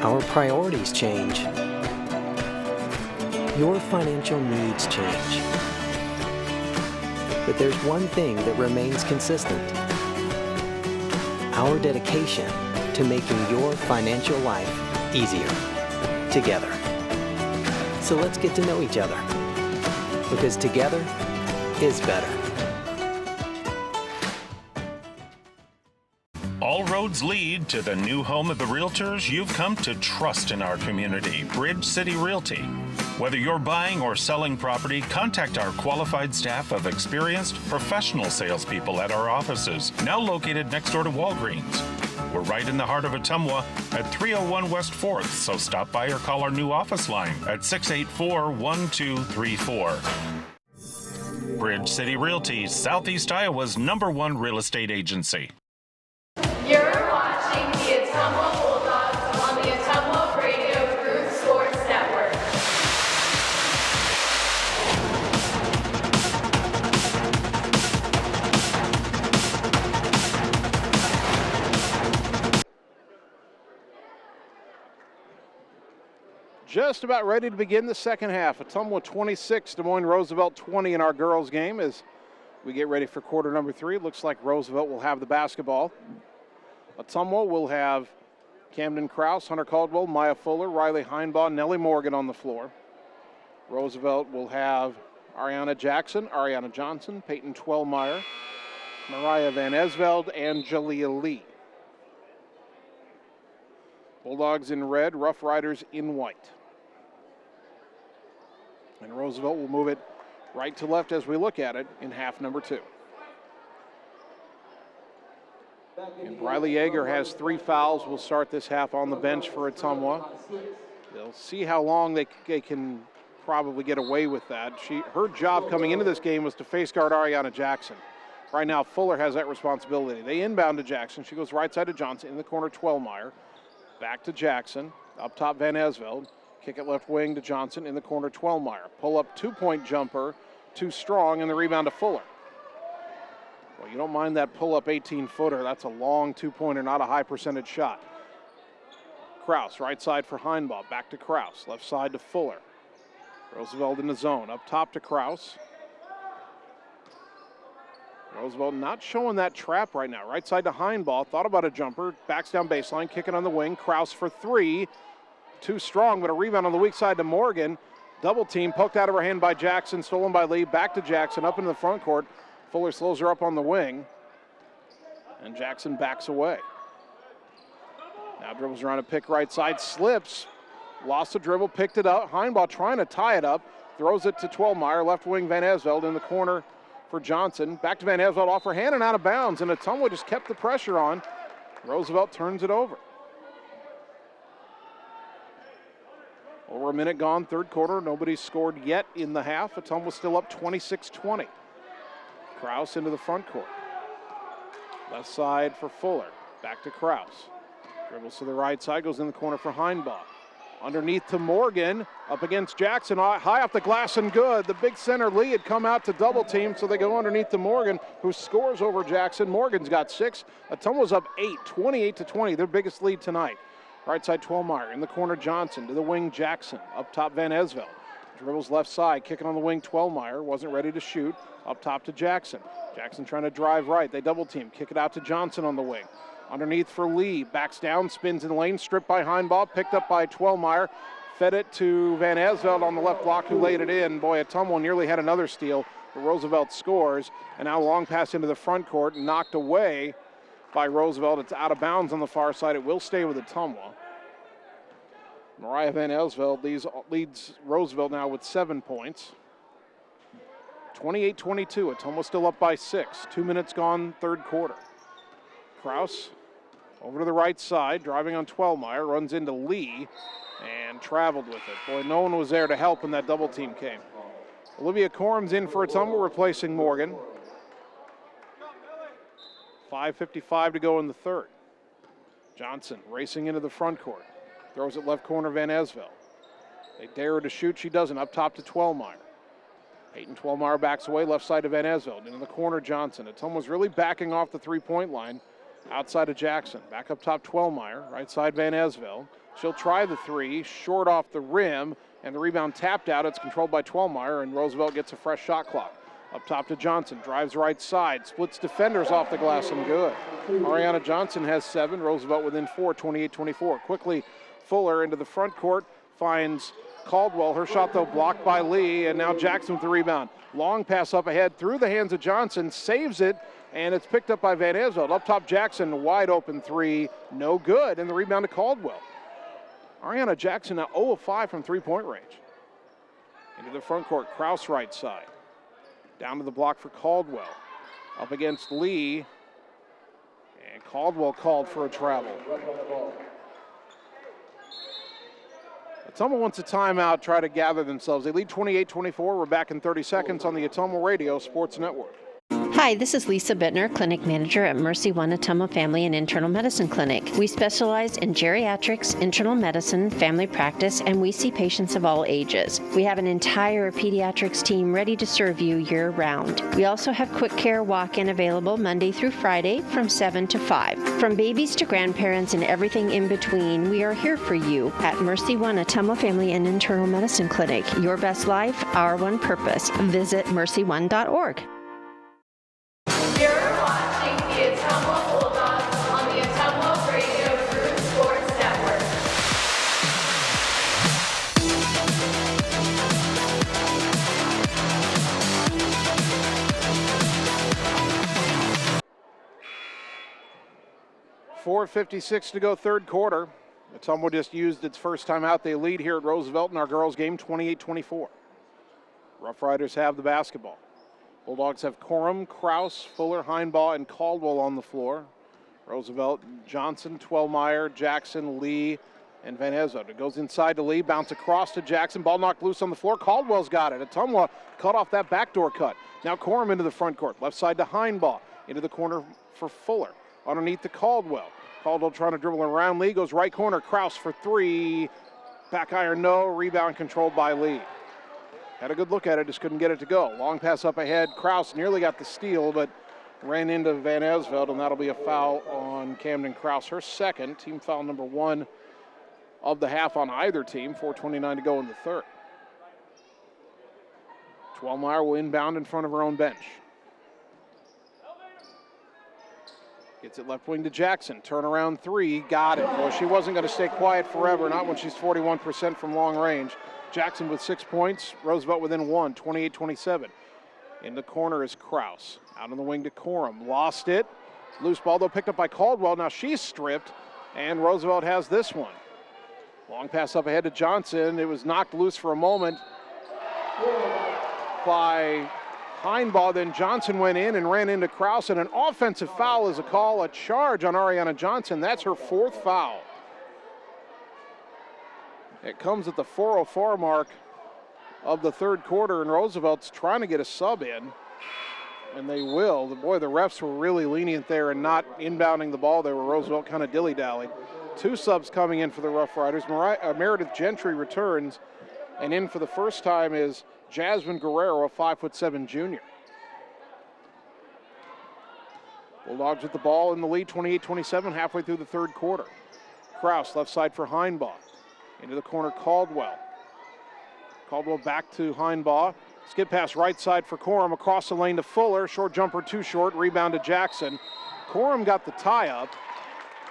Our priorities change. Your financial needs change. But there's one thing that remains consistent: our dedication to making your financial life easier together. So let's get to know each other, because together is better. All roads lead to the new home of the realtors you've come to trust in our community, Bridge City Realty. Whether you're buying or selling property, contact our qualified staff of experienced professional salespeople at our offices, now located next door to Walgreens. We're right in the heart of Ottumwa at 301 West 4th, so stop by or call our new office line at 684-1234. Bridge City Realty, Southeast Iowa's #1 real estate agency. You're watching the Ottumwa Bulldogs on the Ottumwa Radio Group Sports Network. Just about ready to begin the second half. Ottumwa 26, Des Moines Roosevelt 20 in our girls game as we get ready for quarter number 3. It looks like Roosevelt will have the basketball. Ottumwa will have Camden Kraus, Hunter Caldwell, Maya Fuller, Riley Heinbaugh, Nellie Morgan on the floor. Roosevelt will have Ariana Jackson, Ariana Johnson, Peyton Twellmeyer, Mariah Van Esveld, and Jalea Lee. Bulldogs in red, Rough Riders in white. And Roosevelt will move it right to left as we look at it in half number 2. And Riley Yeager has 3 fouls. Will start this half on the bench for Ottumwa. They'll see how long they can probably get away with that. Her job coming into this game was to face guard Ariana Jackson. Right now, Fuller has that responsibility. They inbound to Jackson. She goes right side to Johnson. In the corner, Twellmeyer. Back to Jackson. Up top, Van Esveld. Kick it left wing to Johnson. In the corner, Twellmeyer. Pull up 2-point jumper. Too strong, and the rebound to Fuller. Well, you don't mind that pull-up 18-footer. That's a long 2-pointer, not a high percentage shot. Kraus, right side for Heinbaugh. Back to Kraus. Left side to Fuller. Roosevelt in the zone. Up top to Kraus. Roosevelt not showing that trap right now. Right side to Heinbaugh. Thought about a jumper. Backs down baseline. Kicking on the wing. Kraus for 3. Too strong, but a rebound on the weak side to Morgan. Double team. Poked out of her hand by Jackson. Stolen by Lee. Back to Jackson. Up into the front court. Fuller slows her up on the wing, and Jackson backs away. Now dribbles around a pick right side, slips, lost the dribble, picked it up. Heinbaugh trying to tie it up, throws it to Twellmeyer, left wing Van Esveld in the corner for Johnson. Back to Van Esveld, off her hand and out of bounds, and Ottumwa just kept the pressure on. Roosevelt turns it over. Over a minute gone, third quarter, nobody's scored yet in the half. Ottumwa still up 26-20. Kraus into the front court. Left side for Fuller. Back to Kraus. Dribbles to the right side, goes in the corner for Heinbaugh. Underneath to Morgan, up against Jackson, high off the glass and good. The big center Lee had come out to double team, so they go underneath to Morgan, who scores over Jackson. Morgan's got 6. Ottumwa's up 8, 28-20, their biggest lead tonight. Right side Twellmeyer, in the corner Johnson, to the wing Jackson. Up top Van Esveld. Dribbles left side, kicking on the wing Twellmeyer, wasn't ready to shoot. Up top to Jackson. Jackson trying to drive right. They double team. Kick it out to Johnson on the wing. Underneath for Lee. Backs down, spins in lane. Stripped by Heinbaugh. Picked up by Twellmeyer. Fed it to Van Esveld on the left block, who laid it in. Boy, Ottumwa nearly had another steal. But Roosevelt scores. And now long pass into the front court. Knocked away by Roosevelt. It's out of bounds on the far side. It will stay with Ottumwa. Mariah Van Esveld leads Roosevelt now with 7 points. 28-22. Ottumwa still up by 6. 2 minutes gone, third quarter. Kraus over to the right side, driving on Twellmeyer, runs into Lee and traveled with it. Boy, no one was there to help when that double team came. Olivia Corum's in for Ottumwa, replacing Morgan. 5:55 to go in the third. Johnson racing into the front court. Throws it left corner, Van Esveld. They dare her to shoot, she doesn't. Up top to Twellmeyer. Peyton Twellmeyer backs away, left side to Van Esveld. In the corner, Johnson. Ottumwa's really backing off the three-point line. Outside of Jackson. Back up top, Twellmeyer. Right side, Van Esveld. She'll try the 3. Short off the rim. And the rebound tapped out. It's controlled by Twelmeyer, and Roosevelt gets a fresh shot clock. Up top to Johnson, drives right side, splits defenders off the glass and good. Ariana Johnson has 7, Roosevelt within 4, 28-24. Quickly, Fuller into the front court, finds Caldwell. Her shot, though, blocked by Lee, and now Jackson with the rebound. Long pass up ahead through the hands of Johnson, saves it, and it's picked up by Van Asveld. Up top, Jackson, wide open 3, no good, and the rebound to Caldwell. Ariana Jackson now 0 of 5 from three-point range. Into the front court, Kraus right side. Down to the block for Caldwell. Up against Lee. And Caldwell called for a travel. Ottumwa wants a timeout, try to gather themselves. They lead 28-24. We're back in 30 seconds on the Ottumwa Radio Sports Network. Hi, this is Lisa Bittner, Clinic Manager at Mercy One Ottumwa Family and Internal Medicine Clinic. We specialize in geriatrics, internal medicine, family practice, and we see patients of all ages. We have an entire pediatrics team ready to serve you year-round. We also have quick care walk-in available Monday through Friday from 7 to 5. From babies to grandparents and everything in between, we are here for you at Mercy One Ottumwa Family and Internal Medicine Clinic. Your best life, our one purpose. Visit mercy1.org. You're watching the Ottumwa Bulldogs on the Ottumwa Radio Group Sports Network. .4:56 to go, third quarter. Ottumwa just used its first time out. They lead here at Roosevelt in our girls' game, 28-24. Rough Riders have the basketball. Bulldogs have Corum, Kraus, Fuller, Heinbaugh, and Caldwell on the floor. Roosevelt, Johnson, Twelmeyer, Jackson, Lee, and Van Asveld. It goes inside to Lee, bounce across to Jackson. Ball knocked loose on the floor. Caldwell's got it. Ottumwa cut off that backdoor cut. Now Corum into the front court. Left side to Heinbaugh. Into the corner for Fuller. Underneath to Caldwell. Caldwell trying to dribble around Lee. Goes right corner. Kraus for 3. Back iron, no. Rebound controlled by Lee. Had a good look at it, just couldn't get it to go. Long pass up ahead. Kraus nearly got the steal, but ran into Van Asveld, and that'll be a foul on Camden Kraus. Her second, team foul number 1 of the half on either team. 4:29 to go in the third. Twelmeyer will inbound in front of her own bench. Gets it left wing to Jackson. Turnaround 3, got it. Well, she wasn't going to stay quiet forever, not when she's 41% from long range. Jackson with 6 points, Roosevelt within 1, 28-27. In the corner is Kraus. Out on the wing to Corum. Lost it. Loose ball, though, picked up by Caldwell. Now she's stripped, and Roosevelt has this one. Long pass up ahead to Johnson. It was knocked loose for a moment by Heinbaugh. Then Johnson went in and ran into Kraus, and an offensive foul is a call, a charge on Ariana Johnson. That's her 4th foul. It comes at the 4:04 mark of the third quarter, and Roosevelt's trying to get a sub in, and they will. The refs were really lenient there and not inbounding the ball there, where Roosevelt kind of dilly-dallied. 2 subs coming in for the Rough Riders. Meredith Gentry returns, and in for the first time is Jasmine Guerrero, a 5'7" junior. Bulldogs with the ball in the lead, 28-27, halfway through the third quarter. Kraus, left side for Heinbaugh. Into the corner, Caldwell. Caldwell back to Heinbaugh. Skip pass right side for Corum, across the lane to Fuller. Short jumper, too short, rebound to Jackson. Corum got the tie-up,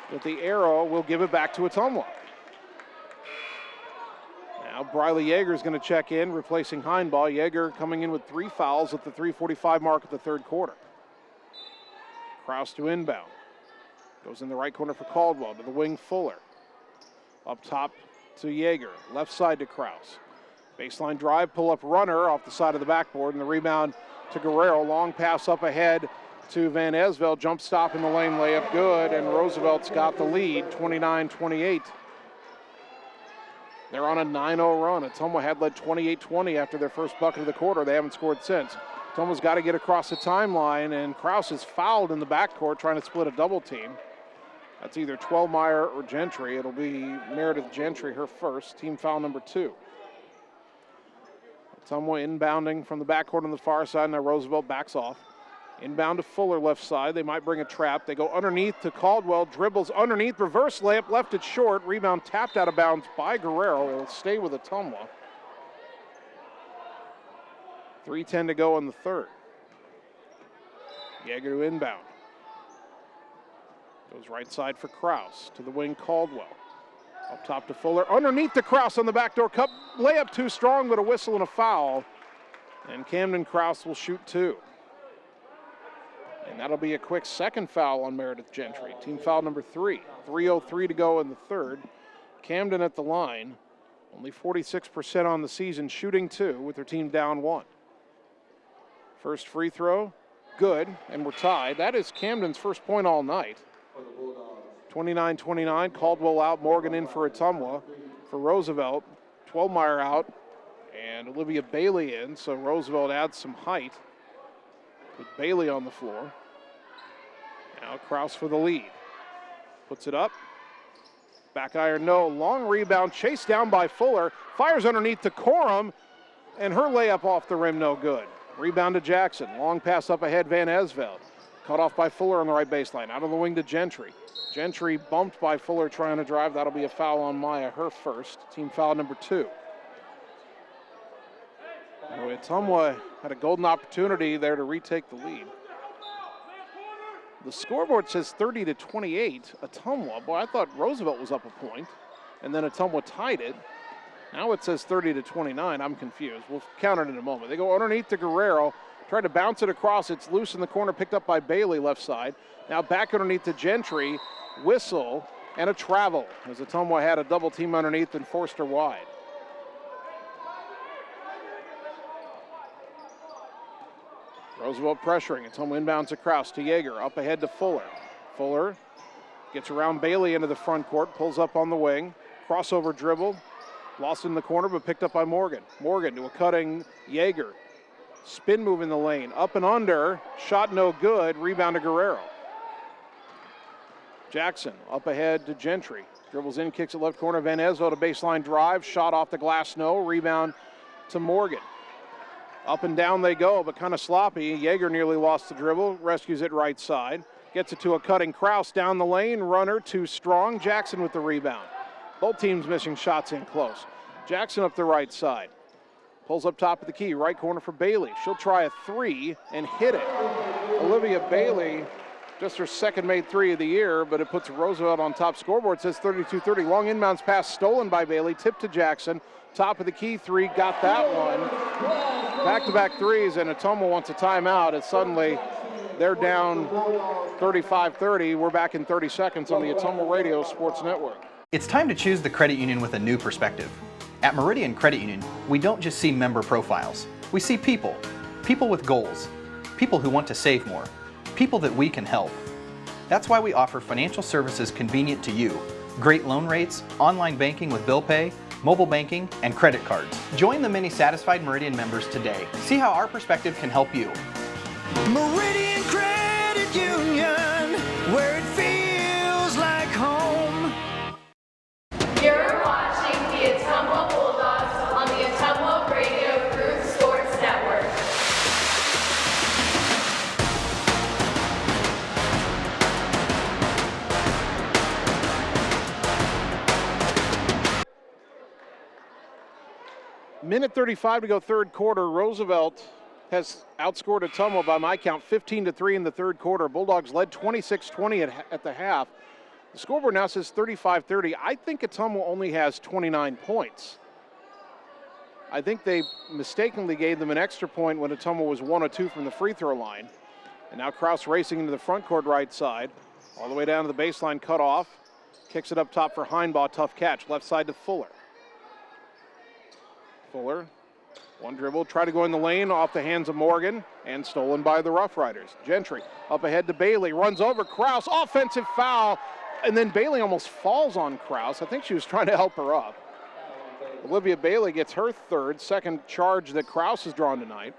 but the arrow will give it back to Ottumwa. Now Briley Yeager is going to check in, replacing Heinbaugh. Yeager coming in with 3 fouls at the 3:45 mark of the third quarter. Kraus to inbound. Goes in the right corner for Caldwell, to the wing Fuller. Up top to Yeager, left side to Kraus. Baseline drive, pull-up runner off the side of the backboard, and the rebound to Guerrero. Long pass up ahead to Van Asveld. Jump stop in the lane, layup good, and Roosevelt's got the lead, 29-28. They're on a 9-0 run. Ottumwa had led 28-20 after their first bucket of the quarter. They haven't scored since. Ottumwa's got to get across the timeline, and Kraus is fouled in the backcourt trying to split a double team. That's either Twelmeyer or Gentry. It'll be Meredith Gentry, her first, team foul number 2. Ottumwa inbounding from the backcourt on the far side. Now Roosevelt backs off. Inbound to Fuller, left side. They might bring a trap. They go underneath to Caldwell. Dribbles underneath. Reverse layup. Left it short. Rebound tapped out of bounds by Guerrero. It'll stay with Ottumwa. 3:10 to go in the third. Yeager to inbound. Goes right side for Kraus. To the wing, Caldwell. Up top to Fuller. Underneath to Kraus on the backdoor cup. Layup too strong, but a whistle and a foul. And Camden Kraus will shoot 2. And that'll be a quick second foul on Meredith Gentry. Team foul number 3. 3:03 to go in the third. Camden at the line. Only 46% on the season, shooting 2 with their team down 1. First free throw, good, and we're tied. That is Camden's first point all night. 29-29, Caldwell out, Morgan in for Ottumwa. For Roosevelt, Twelmeyer out, and Olivia Bailey in, so Roosevelt adds some height with Bailey on the floor. Now Kraus for the lead. Puts it up. Back iron, no. Long rebound, chased down by Fuller. Fires underneath to Corum, and her layup off the rim, no good. Rebound to Jackson. Long pass up ahead, Van Esveld. Cut off by Fuller on the right baseline. Out of the wing to Gentry. Gentry bumped by Fuller trying to drive. That'll be a foul on Maya, her first. Team foul number 2. Ottumwa had a golden opportunity there to retake the lead. The scoreboard says 30-28, Ottumwa. Boy, I thought Roosevelt was up a point, and then Ottumwa tied it. Now it says 30-29. I'm confused. We'll count it in a moment. They go underneath to Guerrero, tried to bounce it across. It's loose in the corner, picked up by Bailey, left side. Now back underneath to Gentry, whistle, and a travel, as Ottumwa had a double team underneath and forced her wide. Roosevelt pressuring. Ottumwa inbounds to Kraus, to Yeager, up ahead to Fuller. Fuller gets around Bailey into the front court, pulls up on the wing, crossover dribble, lost in the corner, but picked up by Morgan. Morgan to a cutting Yeager. Spin move in the lane, up and under, shot no good, rebound to Guerrero. Jackson up ahead to Gentry. Dribbles in, kicks it left corner, Van Esveld, a baseline drive, shot off the glass, no, rebound to Morgan. Up and down they go, but kind of sloppy. Yeager nearly lost the dribble, rescues it right side. Gets it to a cutting Kraus down the lane, runner too strong. Jackson with the rebound. Both teams missing shots in close. Jackson up the right side. Pulls up top of the key, right corner for Bailey. She'll try a 3 and hit it. Olivia Bailey, just her second made 3 of the year, but it puts Roosevelt on top scoreboard. It says 32-30. Long inbounds pass stolen by Bailey, tipped to Jackson. Top of the key 3, got that one. Back-to-back threes, and Ottumwa wants a timeout, and suddenly they're down 35-30. We're back in 30 seconds on the Ottumwa Radio Sports Network. It's time to choose the credit union with a new perspective. At Meridian Credit Union, we don't just see member profiles. We see people. People with goals. People who want to save more. People that we can help. That's why we offer financial services convenient to you. Great loan rates, online banking with bill pay, mobile banking, and credit cards. Join the many satisfied Meridian members today. See how our perspective can help you. Meridian Credit Union, where it feels like home. You're watching the Ottumwa Bulldogs on the Ottumwa Radio Group Sports Network. Minute 35 to go third quarter. Roosevelt has outscored Ottumwa by my count 15-3 in the third quarter. Bulldogs led 26-20 at the half. The scoreboard now says 35-30. I think Ottumwa only has 29 points. I think they mistakenly gave them an extra point when Ottumwa was 1 of 2 from the free throw line. And now Kraus racing into the front court right side. All the way down to the baseline, cut off. Kicks it up top for Heinbaugh, tough catch. Left side to Fuller. Fuller, one dribble, try to go in the lane off the hands of Morgan and stolen by the Rough Riders. Gentry up ahead to Bailey, runs over Kraus, offensive foul, and then Bailey almost falls on Kraus. I think she was trying to help her up. Olivia Bailey gets her second charge that Kraus has drawn tonight.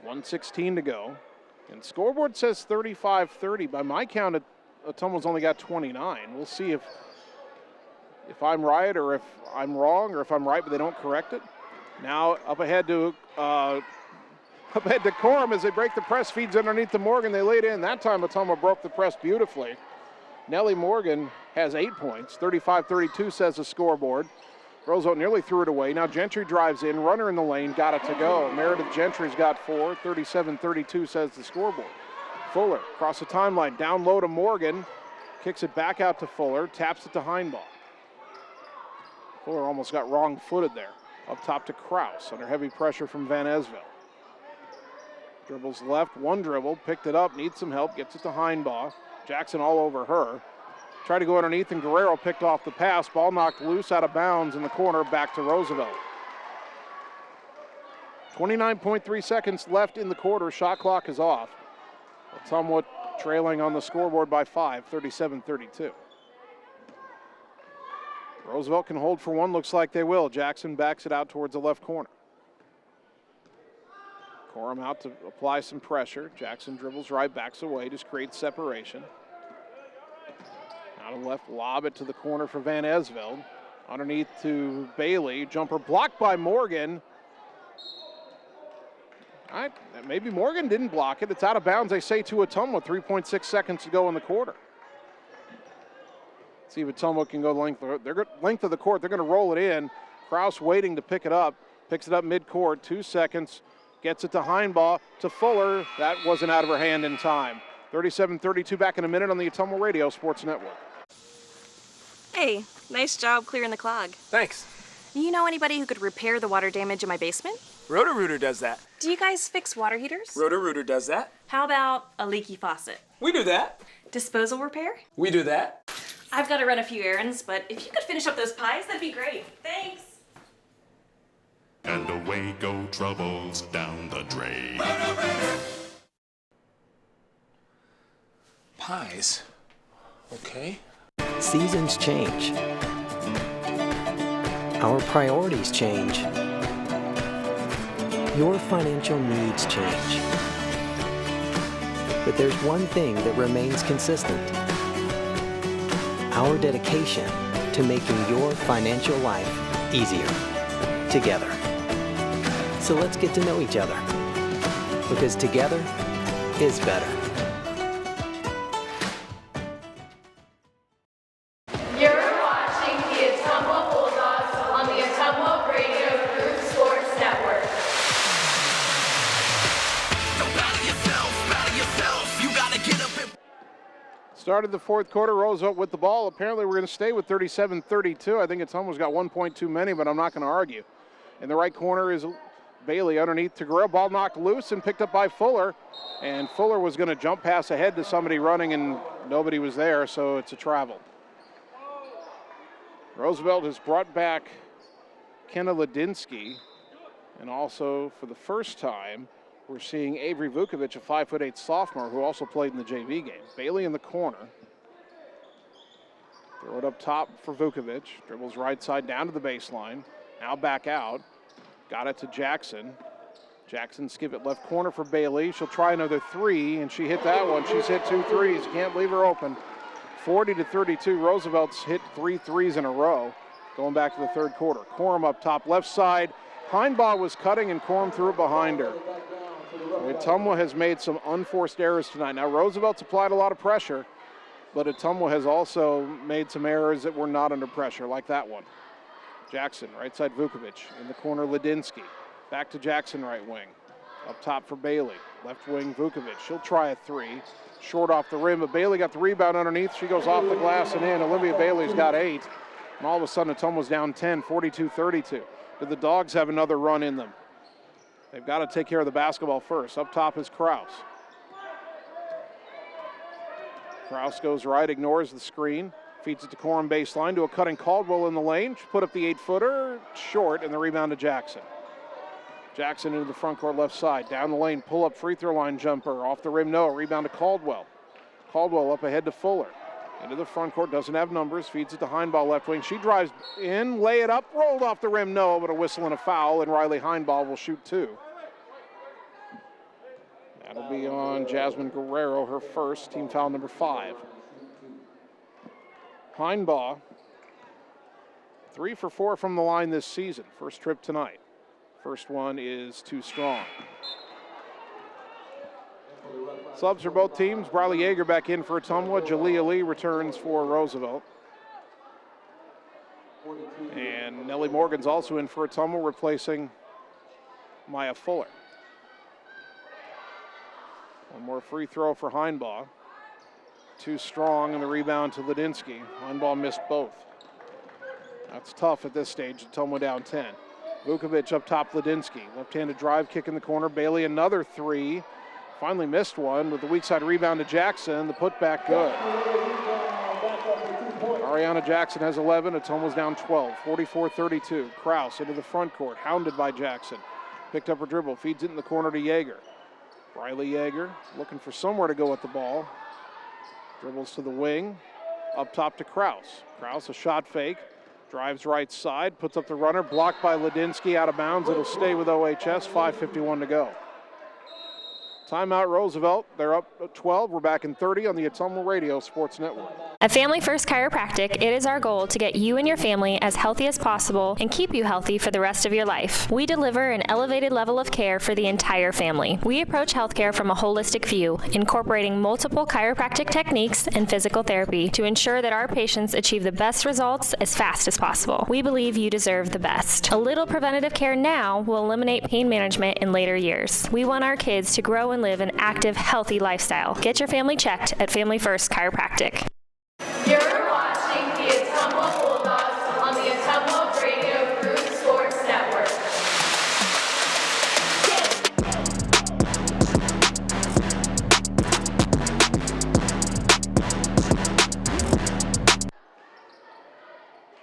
1:16 to go. And scoreboard says 35-30. By my count, Ottumwa's only got 29. We'll see if I'm right or if I'm wrong, or if I'm right but they don't correct it. Now up ahead to Corum as they break the press, feeds underneath to Morgan. They laid in. That time Ottumwa broke the press beautifully. Nellie Morgan has 8 points. 35-32 says the scoreboard. Roosevelt nearly threw it away. Now Gentry drives in, runner in the lane, got it to go. Meredith Gentry's got 4, 37-32 says the scoreboard. Fuller across the timeline, down low to Morgan, kicks it back out to Fuller, taps it to Heinbaugh. Fuller almost got wrong-footed there. Up top to Kraus under heavy pressure from Van Esveld. Dribbles left, one dribble, picked it up, needs some help, gets it to Heinbaugh. Jackson all over her. Tried to go underneath, and Guerrero picked off the pass. Ball knocked loose out of bounds in the corner, back to Roosevelt. 29.3 seconds left in the quarter. Shot clock is off. Ottumwa trailing on the scoreboard by 5, 37-32. Roosevelt can hold for one. Looks like they will. Jackson backs it out towards the left corner. Corum out to apply some pressure. Jackson dribbles right, backs away, just creates separation. Out of left, lob it to the corner for Van Esveld. Underneath to Bailey. Jumper blocked by Morgan. All right, maybe Morgan didn't block it. It's out of bounds, they say, to Ottumwa. 3.6 seconds to go in the quarter. See if Ottumwa can go length of the court. They're going to roll it in. Kraus waiting to pick it up. Picks it up midcourt. 2 seconds. Gets it to Heinbaugh, to Fuller. That wasn't out of her hand in time. 37-32 back in a minute on the Ottumwa Radio Sports Network. Hey, nice job clearing the clog. Thanks. You know anybody who could repair the water damage in my basement? Roto-Rooter does that. Do you guys fix water heaters? Roto-Rooter does that. How about a leaky faucet? We do that. Disposal repair? We do that. I've got to run a few errands, but if you could finish up those pies, that'd be great. Thanks. And away go troubles down the drain. Pies. Okay. Seasons change. Our priorities change. Your financial needs change. But there's one thing that remains consistent. Our dedication to making your financial life easier together. So let's get to know each other, because together is better. You're watching the Ottumwa Bulldogs on the Ottumwa Radio Group Sports Network. Started the fourth quarter, Roosevelt with the ball. Apparently we're going to stay with 37-32. I think Ottumwa's got 1 point too many, but I'm not going to argue. In the right corner is Bailey underneath to Guerrero. Ball knocked loose and picked up by Fuller. And Fuller was going to jump pass ahead to somebody running, and nobody was there, so it's a travel. Roosevelt has brought back Kenna Ladinsky. And also, for the first time, we're seeing Avery Vukovic, a 5'8" sophomore, who also played in the JV game. Bailey in the corner. Throw it up top for Vukovic. Dribbles right side down to the baseline. Now back out. Got it to Jackson. Jackson skip it left corner for Bailey. She'll try another three, and she hit that one. She's hit 2 threes. Can't leave her open. 40-32. Roosevelt's hit 3 threes in a row. Going back to the third quarter. Corum up top left side. Heinbaugh was cutting, and Corum threw it behind her. Ottumwa has made some unforced errors tonight. Now, Roosevelt's applied a lot of pressure, but Ottumwa has also made some errors that were not under pressure, like that one. Jackson, right side Vukovic. In the corner, Ladinsky. Back to Jackson, right wing. Up top for Bailey. Left wing, Vukovic. She'll try a 3. Short off the rim, but Bailey got the rebound underneath. She goes off the glass and in. Olivia Bailey's got 8. And all of a sudden, Ottumwa's down 10, 42-32. Do the Dogs have another run in them? They've got to take care of the basketball first. Up top is Kraus. Kraus goes right, ignores the screen. Feeds it to Corum baseline to a cutting Caldwell in the lane. She put up the 8-footer, short, and the rebound to Jackson. Jackson into the front court left side. Down the lane, pull up free throw line jumper. Off the rim, no. Rebound to Caldwell. Caldwell up ahead to Fuller. Into the front court, doesn't have numbers. Feeds it to Heinbaugh left wing. She drives in, lay it up, rolled off the rim, no, but a whistle and a foul, and Riley Heinbaugh will shoot 2. That'll be on Jasmine Guerrero, her first, team foul number 5. Heinbaugh, 3 for 4 from the line this season. First trip tonight. First one is too strong. Subs for both teams. Briley Yeager back in for Ottumwa. Jalea Lee returns for Roosevelt. And Nellie Nellie Morgan's also in for Ottumwa, replacing Maya Fuller. One more free throw for Heinbaugh. Too strong, and the rebound to Ladinsky. Heinbaugh missed both. That's tough at this stage. Ottumwa down 10. Vukovic up top, Ladinsky. Left-handed drive, kick in the corner. Bailey another three. Finally missed one with the weak side rebound to Jackson. The putback good. Ariana Jackson has 11. Ottumwa's down 12. 44-32. Kraus into the front court, hounded by Jackson. Picked up her dribble, feeds it in the corner to Yeager. Riley Yeager looking for somewhere to go with the ball. Dribbles to the wing, up top to Kraus. Kraus, a shot fake, drives right side, puts up the runner, blocked by Ladinsky, out of bounds. It'll stay with OHS, 5:51 to go. Timeout Roosevelt, they're up 12. We're back in 30 on the Ottumwa Radio Sports Network. At Family First Chiropractic, it is our goal to get you and your family as healthy as possible and keep you healthy for the rest of your life. We deliver an elevated level of care for the entire family. We approach healthcare from a holistic view, incorporating multiple chiropractic techniques and physical therapy to ensure that our patients achieve the best results as fast as possible. We believe you deserve the best. A little preventative care now will eliminate pain management in later years. We want our kids to grow and live an active, healthy lifestyle. Get your family checked at Family First Chiropractic. You're watching the Ottumwa Bulldogs on the Ottumwa Radio Group Sports Network.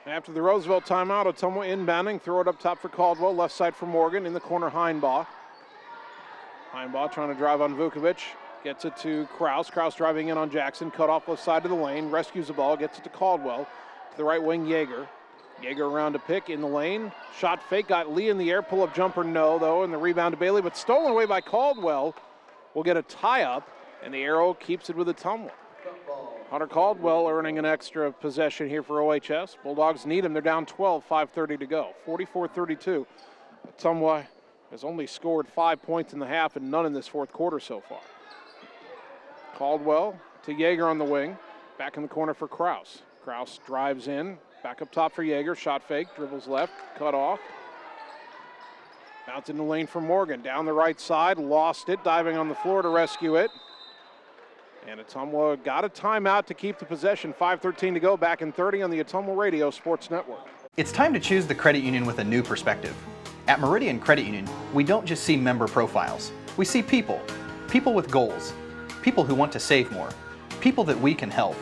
After the Roosevelt timeout, Ottumwa inbounding, throw it up top for Caldwell, left side for Morgan, in the corner Heinbaugh. Heinbaugh trying to drive on Vukovic. Gets it to Kraus. Kraus driving in on Jackson. Cut off left side of the lane. Rescues the ball. Gets it to Caldwell. To the right wing, Yeager. Yeager around to pick in the lane. Shot fake. Got Lee in the air. Pull-up jumper, no, though. And the rebound to Bailey. But stolen away by Caldwell. We'll get a tie-up. And the arrow keeps it with Ottumwa. Hunter Caldwell earning an extra possession here for OHS. Bulldogs need him. They're down 12. 5:30 to go. 44-32. Ottumwa has only scored 5 points in the half and none in this fourth quarter so far. Caldwell to Yeager on the wing. Back in the corner for Kraus. Kraus drives in. Back up top for Yeager. Shot fake. Dribbles left. Cut off. Bounce in the lane for Morgan. Down the right side. Lost it. Diving on the floor to rescue it. And Ottumwa got a timeout to keep the possession. 5:13 to go. Back in 30 on the Ottumwa Radio Sports Network. It's time to choose the credit union with a new perspective. At Meridian Credit Union, we don't just see member profiles. We see people. People with goals. People who want to save more, people that we can help.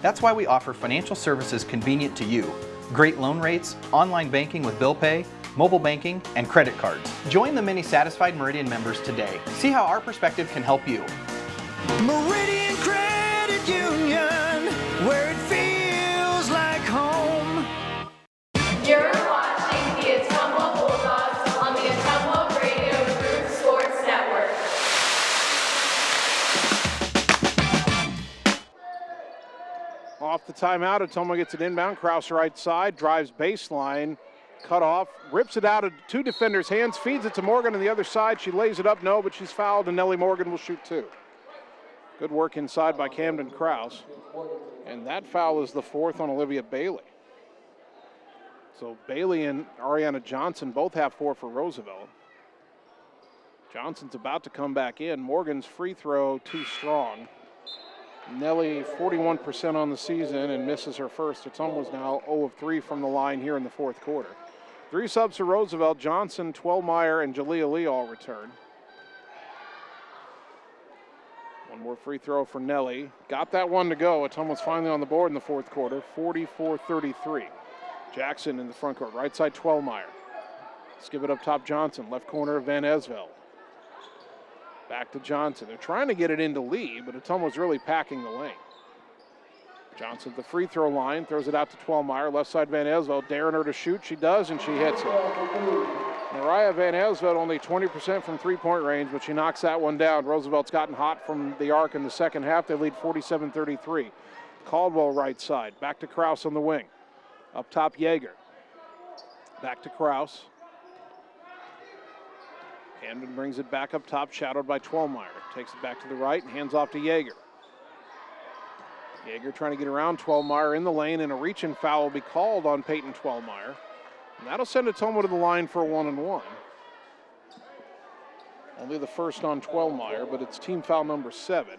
That's why we offer financial services convenient to you, great loan rates, online banking with bill pay, mobile banking, and credit cards. Join the many satisfied Meridian members today. See how our perspective can help you. Meridian Credit Union, where it feels like home. You're watching the Ottumwa Bulldogs on the Ottumwa Radio Group Sports Network. Off the timeout, Ottumwa gets it inbound. Kraus right side, drives baseline, cut off, rips it out of two defenders' hands, feeds it to Morgan on the other side. She lays it up, no, but she's fouled, and Nellie Morgan will shoot two. Good work inside by Camden Kraus. And that foul is the fourth on Olivia Bailey. So Bailey and Ariana Johnson both have 4 for Roosevelt. Johnson's about to come back in. Morgan's free throw too strong. Nellie 41% on the season and misses her first. Ottumwa's now 0 of 3 from the line here in the fourth quarter. 3 subs for Roosevelt. Johnson, Twellmeyer, and Jalea Lee all return. One more free throw for Nellie. Got that one to go. Ottumwa's finally on the board in the fourth quarter. 44-33. Jackson in the front court. Right side, Twellmeyer. Let's give it up top, Johnson. Left corner, Van Esveld. Back to Johnson. They're trying to get it into Lee, but Ottumwa's really packing the lane. Johnson at the free throw line, throws it out to Twellmeyer. Left side, Van Esveld, daring her to shoot. She does, and she hits it. Mariah Van Esveld only 20% from three-point range, but she knocks that one down. Roosevelt's gotten hot from the arc in the second half. They lead 47-33. Caldwell right side. Back to Kraus on the wing. Up top, Yeager. Back to Kraus. Camden brings it back up top, shadowed by Twellmeyer. Takes it back to the right and hands off to Yeager. Yeager trying to get around Twellmeyer in the lane, and a reach-in foul will be called on Peyton Twellmeyer. And that'll send Ottumwa to the line for a 1-and-1. Only the first on Twelmeyer, but it's team foul number 7.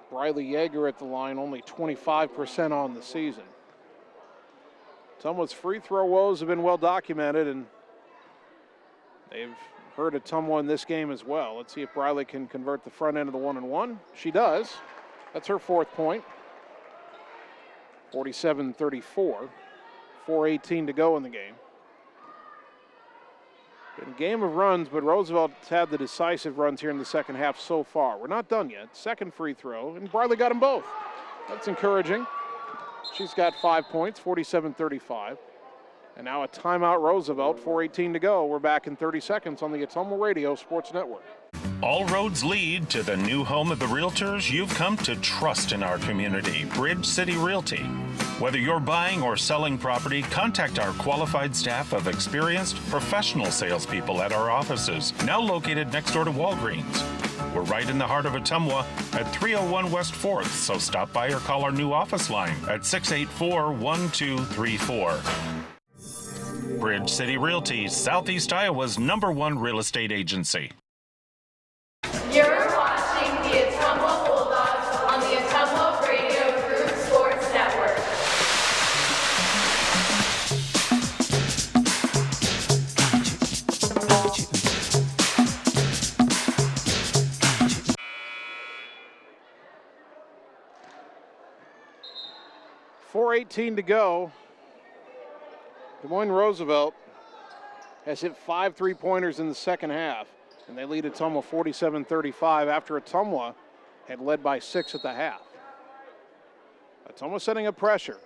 Briley Yeager at the line, only 25% on the season. Ottumwa's free throw woes have been well documented, and they've hurt Ottumwa in this game as well. Let's see if Briley can convert the front end of the 1-and-1. She does. That's her 4th point. 47-34. 4:18 to go in the game. Been a game of runs, but Roosevelt's had the decisive runs here in the second half so far. We're not done yet. Second free throw, and Briley got them both. That's encouraging. She's got 5 points, 47-35. And now a timeout Roosevelt, 4:18 to go. We're back in 30 seconds on the Ottumwa Radio Sports Network. All roads lead to the new home of the realtors you've come to trust in our community, Bridge City Realty. Whether you're buying or selling property, contact our qualified staff of experienced professional salespeople at our offices, now located next door to Walgreens. We're right in the heart of Ottumwa at 301 West 4th, so stop by or call our new office line at 684-1234. Bridge City Realty, Southeast Iowa's #1 real estate agency. You're watching the Ottumwa Bulldogs on the Ottumwa Radio Group Sports Network. .418 to go. Des Moines Roosevelt has hit 5 3-pointers in the second half, and they lead Ottumwa 47-35 after Ottumwa had led by 6 at the half. Ottumwa setting up pressure.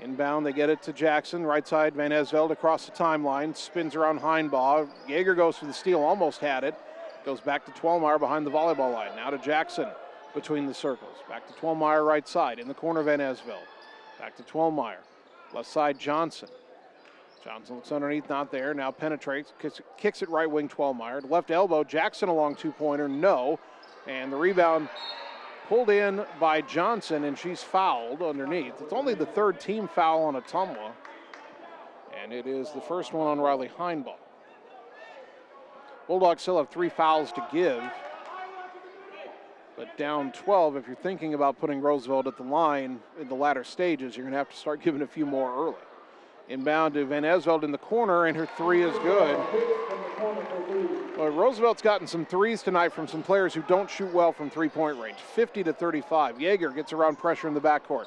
Inbound, they get it to Jackson. Right side, Van Esveld across the timeline. Spins around Heinbaugh. Yeager goes for the steal, almost had it. Goes back to Twelmeyer behind the volleyball line. Now to Jackson between the circles. Back to Twelmeyer right side. In the corner, Van Esveld. Back to Twelmeyer. Left side, Johnson. Johnson looks underneath, not there. Now penetrates, kicks it right wing, Twelmeyer. Left elbow, Jackson along 2-pointer, no. And the rebound pulled in by Johnson, and she's fouled underneath. It's only the 3rd team foul on Ottumwa, and it is the first one on Riley Heinbaugh. Bulldogs still have 3 fouls to give, but down 12, if you're thinking about putting Roosevelt at the line in the latter stages, you're going to have to start giving a few more early. Inbound to Van Esveld in the corner, and her 3 is good. Well, Roosevelt's gotten some threes tonight from some players who don't shoot well from 3-point range. 50-35. Yeager gets around pressure in the backcourt.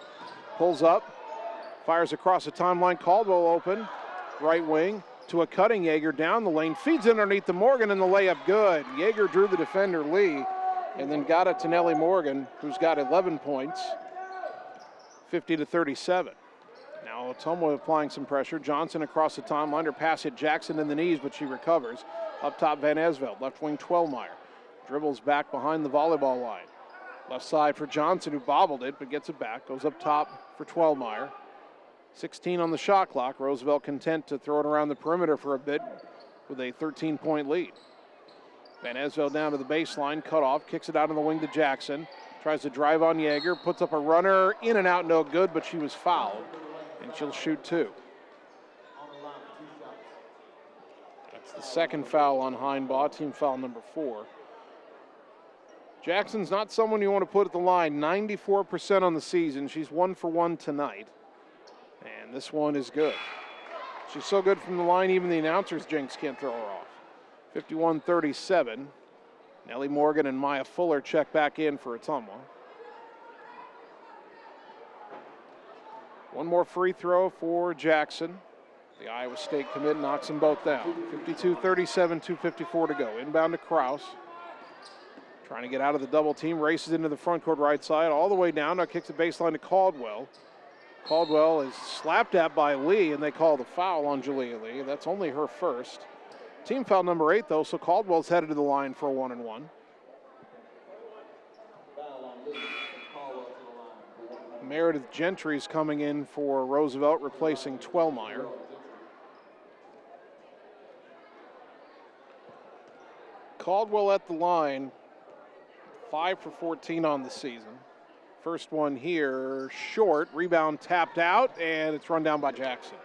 Pulls up, fires across the timeline. Caldwell open, right wing to a cutting Yeager down the lane. Feeds underneath to Morgan, and the layup good. Yeager drew the defender Lee, and then got it to Nellie Morgan, who's got 11 points. 50-37. Now Ottumwa applying some pressure. Johnson across the timeline. Her pass hit Jackson in the knees, but she recovers. Up top, Van Esveld. Left wing, Twelmeyer. Dribbles back behind the volleyball line. Left side for Johnson, who bobbled it, but gets it back. Goes up top for Twelmeyer. 16 on the shot clock. Roosevelt content to throw it around the perimeter for a bit with a 13-point lead. Van Esveld down to the baseline. Cut off. Kicks it out on the wing to Jackson. Tries to drive on Yeager. Puts up a runner. In and out, no good, but she was fouled. And she'll shoot 2. That's the second foul on Heinbaugh, team foul number 4. Jackson's not someone you want to put at the line. 94% on the season. She's 1 for 1 tonight. And this one is good. She's so good from the line, even the announcers jinx can't throw her off. 51-37. Nellie Morgan and Maya Fuller check back in for Ottumwa. One more free throw for Jackson. The Iowa State commit knocks them both down. 52-37, 2:54 to go. Inbound to Kraus. Trying to get out of the double team. Races into the front court right side. All the way down. Now kicks the baseline to Caldwell. Caldwell is slapped at by Lee, and they call the foul on Julia Lee. That's only her first. Team foul number 8, though, so Caldwell's headed to the line for a 1-and-1. Meredith Gentry's coming in for Roosevelt, replacing Twelmeyer. Caldwell at the line, 5 for 14 on the season. First one here, short, rebound tapped out, and it's run down by Jackson.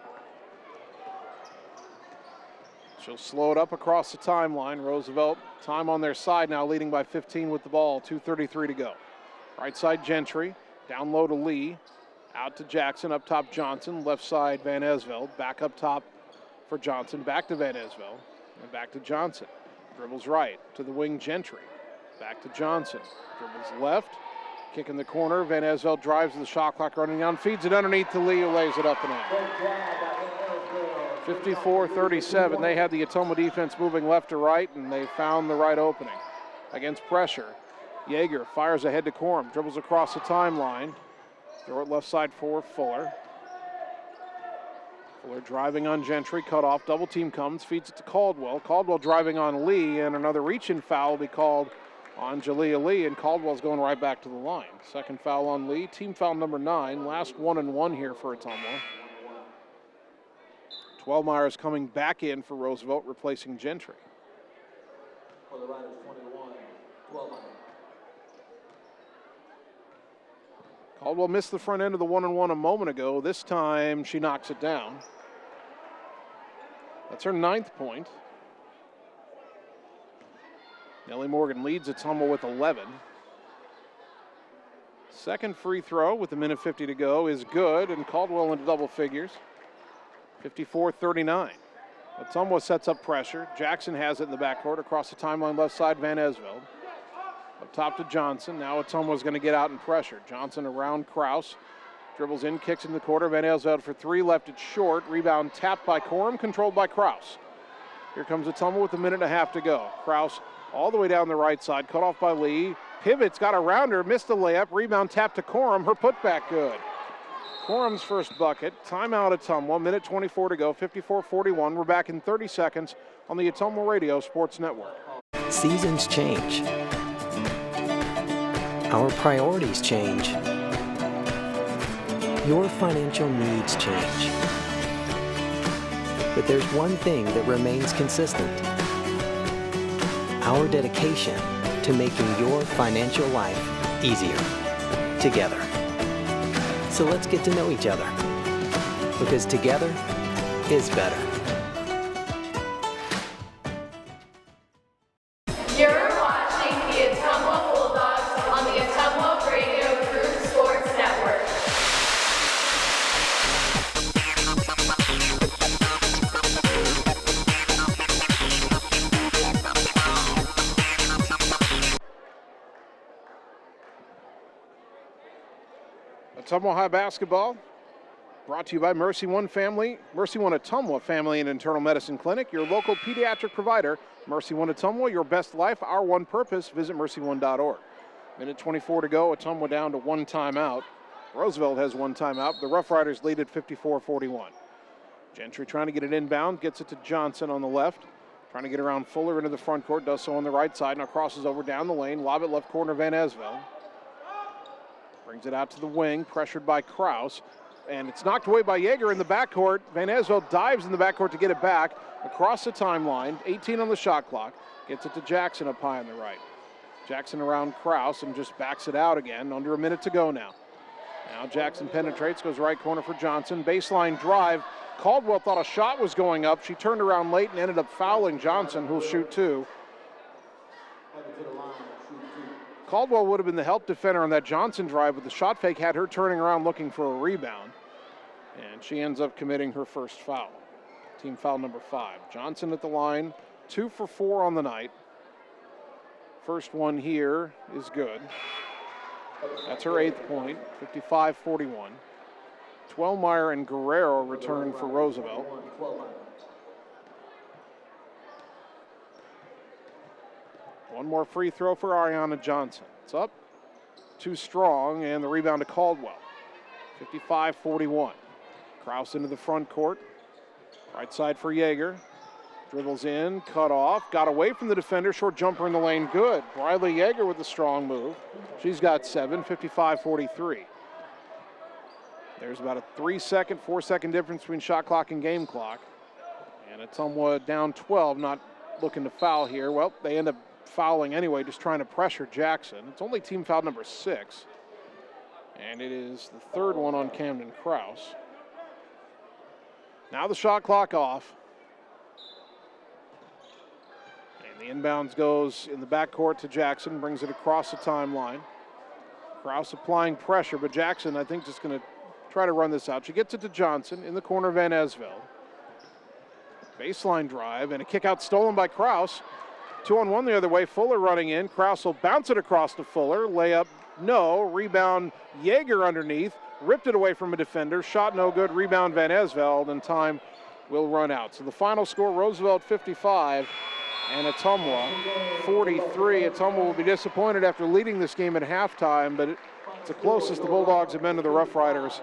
She'll slow it up across the timeline. Roosevelt, time on their side now, leading by 15 with the ball, 2:33 to go. Right side Gentry, down low to Lee, out to Jackson, up top Johnson, left side Van Esveld, back up top for Johnson, back to Van Esveld, and back to Johnson. Dribbles right to the wing Gentry, back to Johnson, dribbles left, kick in the corner, Van Esveld drives to the shot clock running down, feeds it underneath to Lee, who lays it up and in. 54-37, they had the Ottumwa defense moving left to right, and they found the right opening. Against pressure, Yeager fires ahead to Corum, dribbles across the timeline, throw it left side for Fuller. Fuller driving on Gentry, cut off, double team comes, feeds it to Caldwell. Caldwell driving on Lee, and another reach-in foul will be called on Jalea Lee, and Caldwell's going right back to the line. Second foul on Lee, team foul number 9, last 1-and-1 here for Ottumwa. Twelmeyer is coming back in for Roosevelt, replacing Gentry. For the Riders, 21, 12. Caldwell missed the front end of the 1-and-1 a moment ago. This time she knocks it down. That's her 9th point. Nellie Morgan leads Ottumwa with 11. Second free throw with a minute 50 to go is good, and Caldwell into double figures. 54-39. Ottumwa sets up pressure. Jackson has it in the backcourt across the timeline left side, Van Esveld. Up top to Johnson. Now Ottumwa's going to get out and pressure. Johnson around Kraus. Dribbles in, kicks in the quarter. Van Esveld for 3, left it short. Rebound tapped by Corum, controlled by Kraus. Here comes Ottumwa with a minute and a half to go. Kraus all the way down the right side, cut off by Lee. Pivots, got around her, missed the layup. Rebound tapped to Corum. Her putback good. Corum's first bucket. Timeout Ottumwa. Minute 24 to go. 54-41. We're back in 30 seconds on the Ottumwa Radio Sports Network. Seasons change. Our priorities change. Your financial needs change. But there's one thing that remains consistent. Our dedication to making your financial life easier together. So let's get to know each other, because together is better. You're watching the Ottumwa Bulldogs on the Ottumwa Radio Group Sports Network. Ottumwa High basketball brought to you by Mercy One Ottumwa Family and Internal Medicine Clinic, your local pediatric provider. Mercy One Ottumwa, your best life, our one purpose. Visit mercyone.org. Minute 24 to go. Ottumwa down to 1 timeout. Roosevelt has 1 timeout. The Rough Riders lead at 54-41. Gentry trying to get it inbound, gets it to Johnson on the left. Trying to get around Fuller into the front court, does so on the right side. Now crosses over down the lane. Lob it left corner, Van Esveld. Brings it out to the wing, pressured by Kraus. And it's knocked away by Yeager in the backcourt. Van Esveld dives in the backcourt to get it back. Across the timeline, 18 on the shot clock. Gets it to Jackson up high on the right. Jackson around Kraus and just backs it out again. Under a minute to go now. Now Jackson penetrates, goes right corner for Johnson. Baseline drive. Caldwell thought a shot was going up. She turned around late and ended up fouling Johnson, who'll shoot 2. Caldwell would have been the help defender on that Johnson drive, but the shot fake had her turning around looking for a rebound. And she ends up committing her first foul. Team foul number 5. Johnson at the line, 2 for 4 on the night. First one here is good. That's her 8th point, 55-41. Twelmeyer and Guerrero return for Roosevelt. One more free throw for Ariana Johnson. It's up, too strong, and the rebound to Caldwell. 55-41. Kraus into the front court. Right side for Yeager. Dribbles in, cut off, got away from the defender. Short jumper in the lane, good. Briley Yeager with a strong move. She's got 7, 55-43. There's about a 3-second, 4-second difference between shot clock and game clock. And Ottumwa down 12, not looking to foul here. Well, they end up fouling anyway, just trying to pressure Jackson. It's only team foul number 6. And it is the 3rd one on Camden Kraus. Now the shot clock off. And the inbounds goes in the backcourt to Jackson, brings it across the timeline. Kraus applying pressure, but Jackson, I think, just going to try to run this out. She gets it to Johnson in the corner of Van Esveld. Baseline drive and a kick out stolen by Kraus. 2-on-1 the other way. Fuller running in. Kraus will bounce it across to Fuller. Layup, no. Rebound, Yeager underneath. Ripped it away from a defender. Shot no good. Rebound Van Esveld, and time will run out. So the final score, Roosevelt 55 and Ottumwa 43. Ottumwa will be disappointed after leading this game at halftime, but it's the closest the Bulldogs have been to the Rough Riders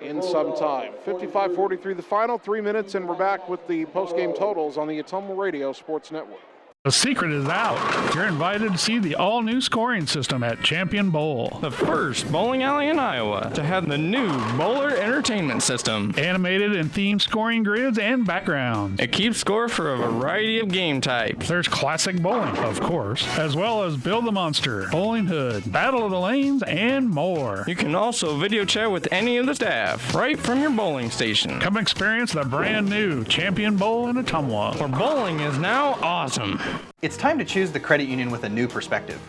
in some time. 55-43 the final, 3 minutes, and we're back with the post-game totals on the Ottumwa Radio Sports Network. The secret is out. You're invited to see the all-new scoring system at Champion Bowl. The first bowling alley in Iowa to have the new Bowler Entertainment System. Animated and themed scoring grids and backgrounds. It keeps score for a variety of game types. There's classic bowling, of course, as well as Build the Monster, Bowling Hood, Battle of the Lanes, and more. You can also video chat with any of the staff right from your bowling station. Come experience the brand new Champion Bowl in Ottumwa, where bowling is now awesome. It's time to choose the credit union with a new perspective.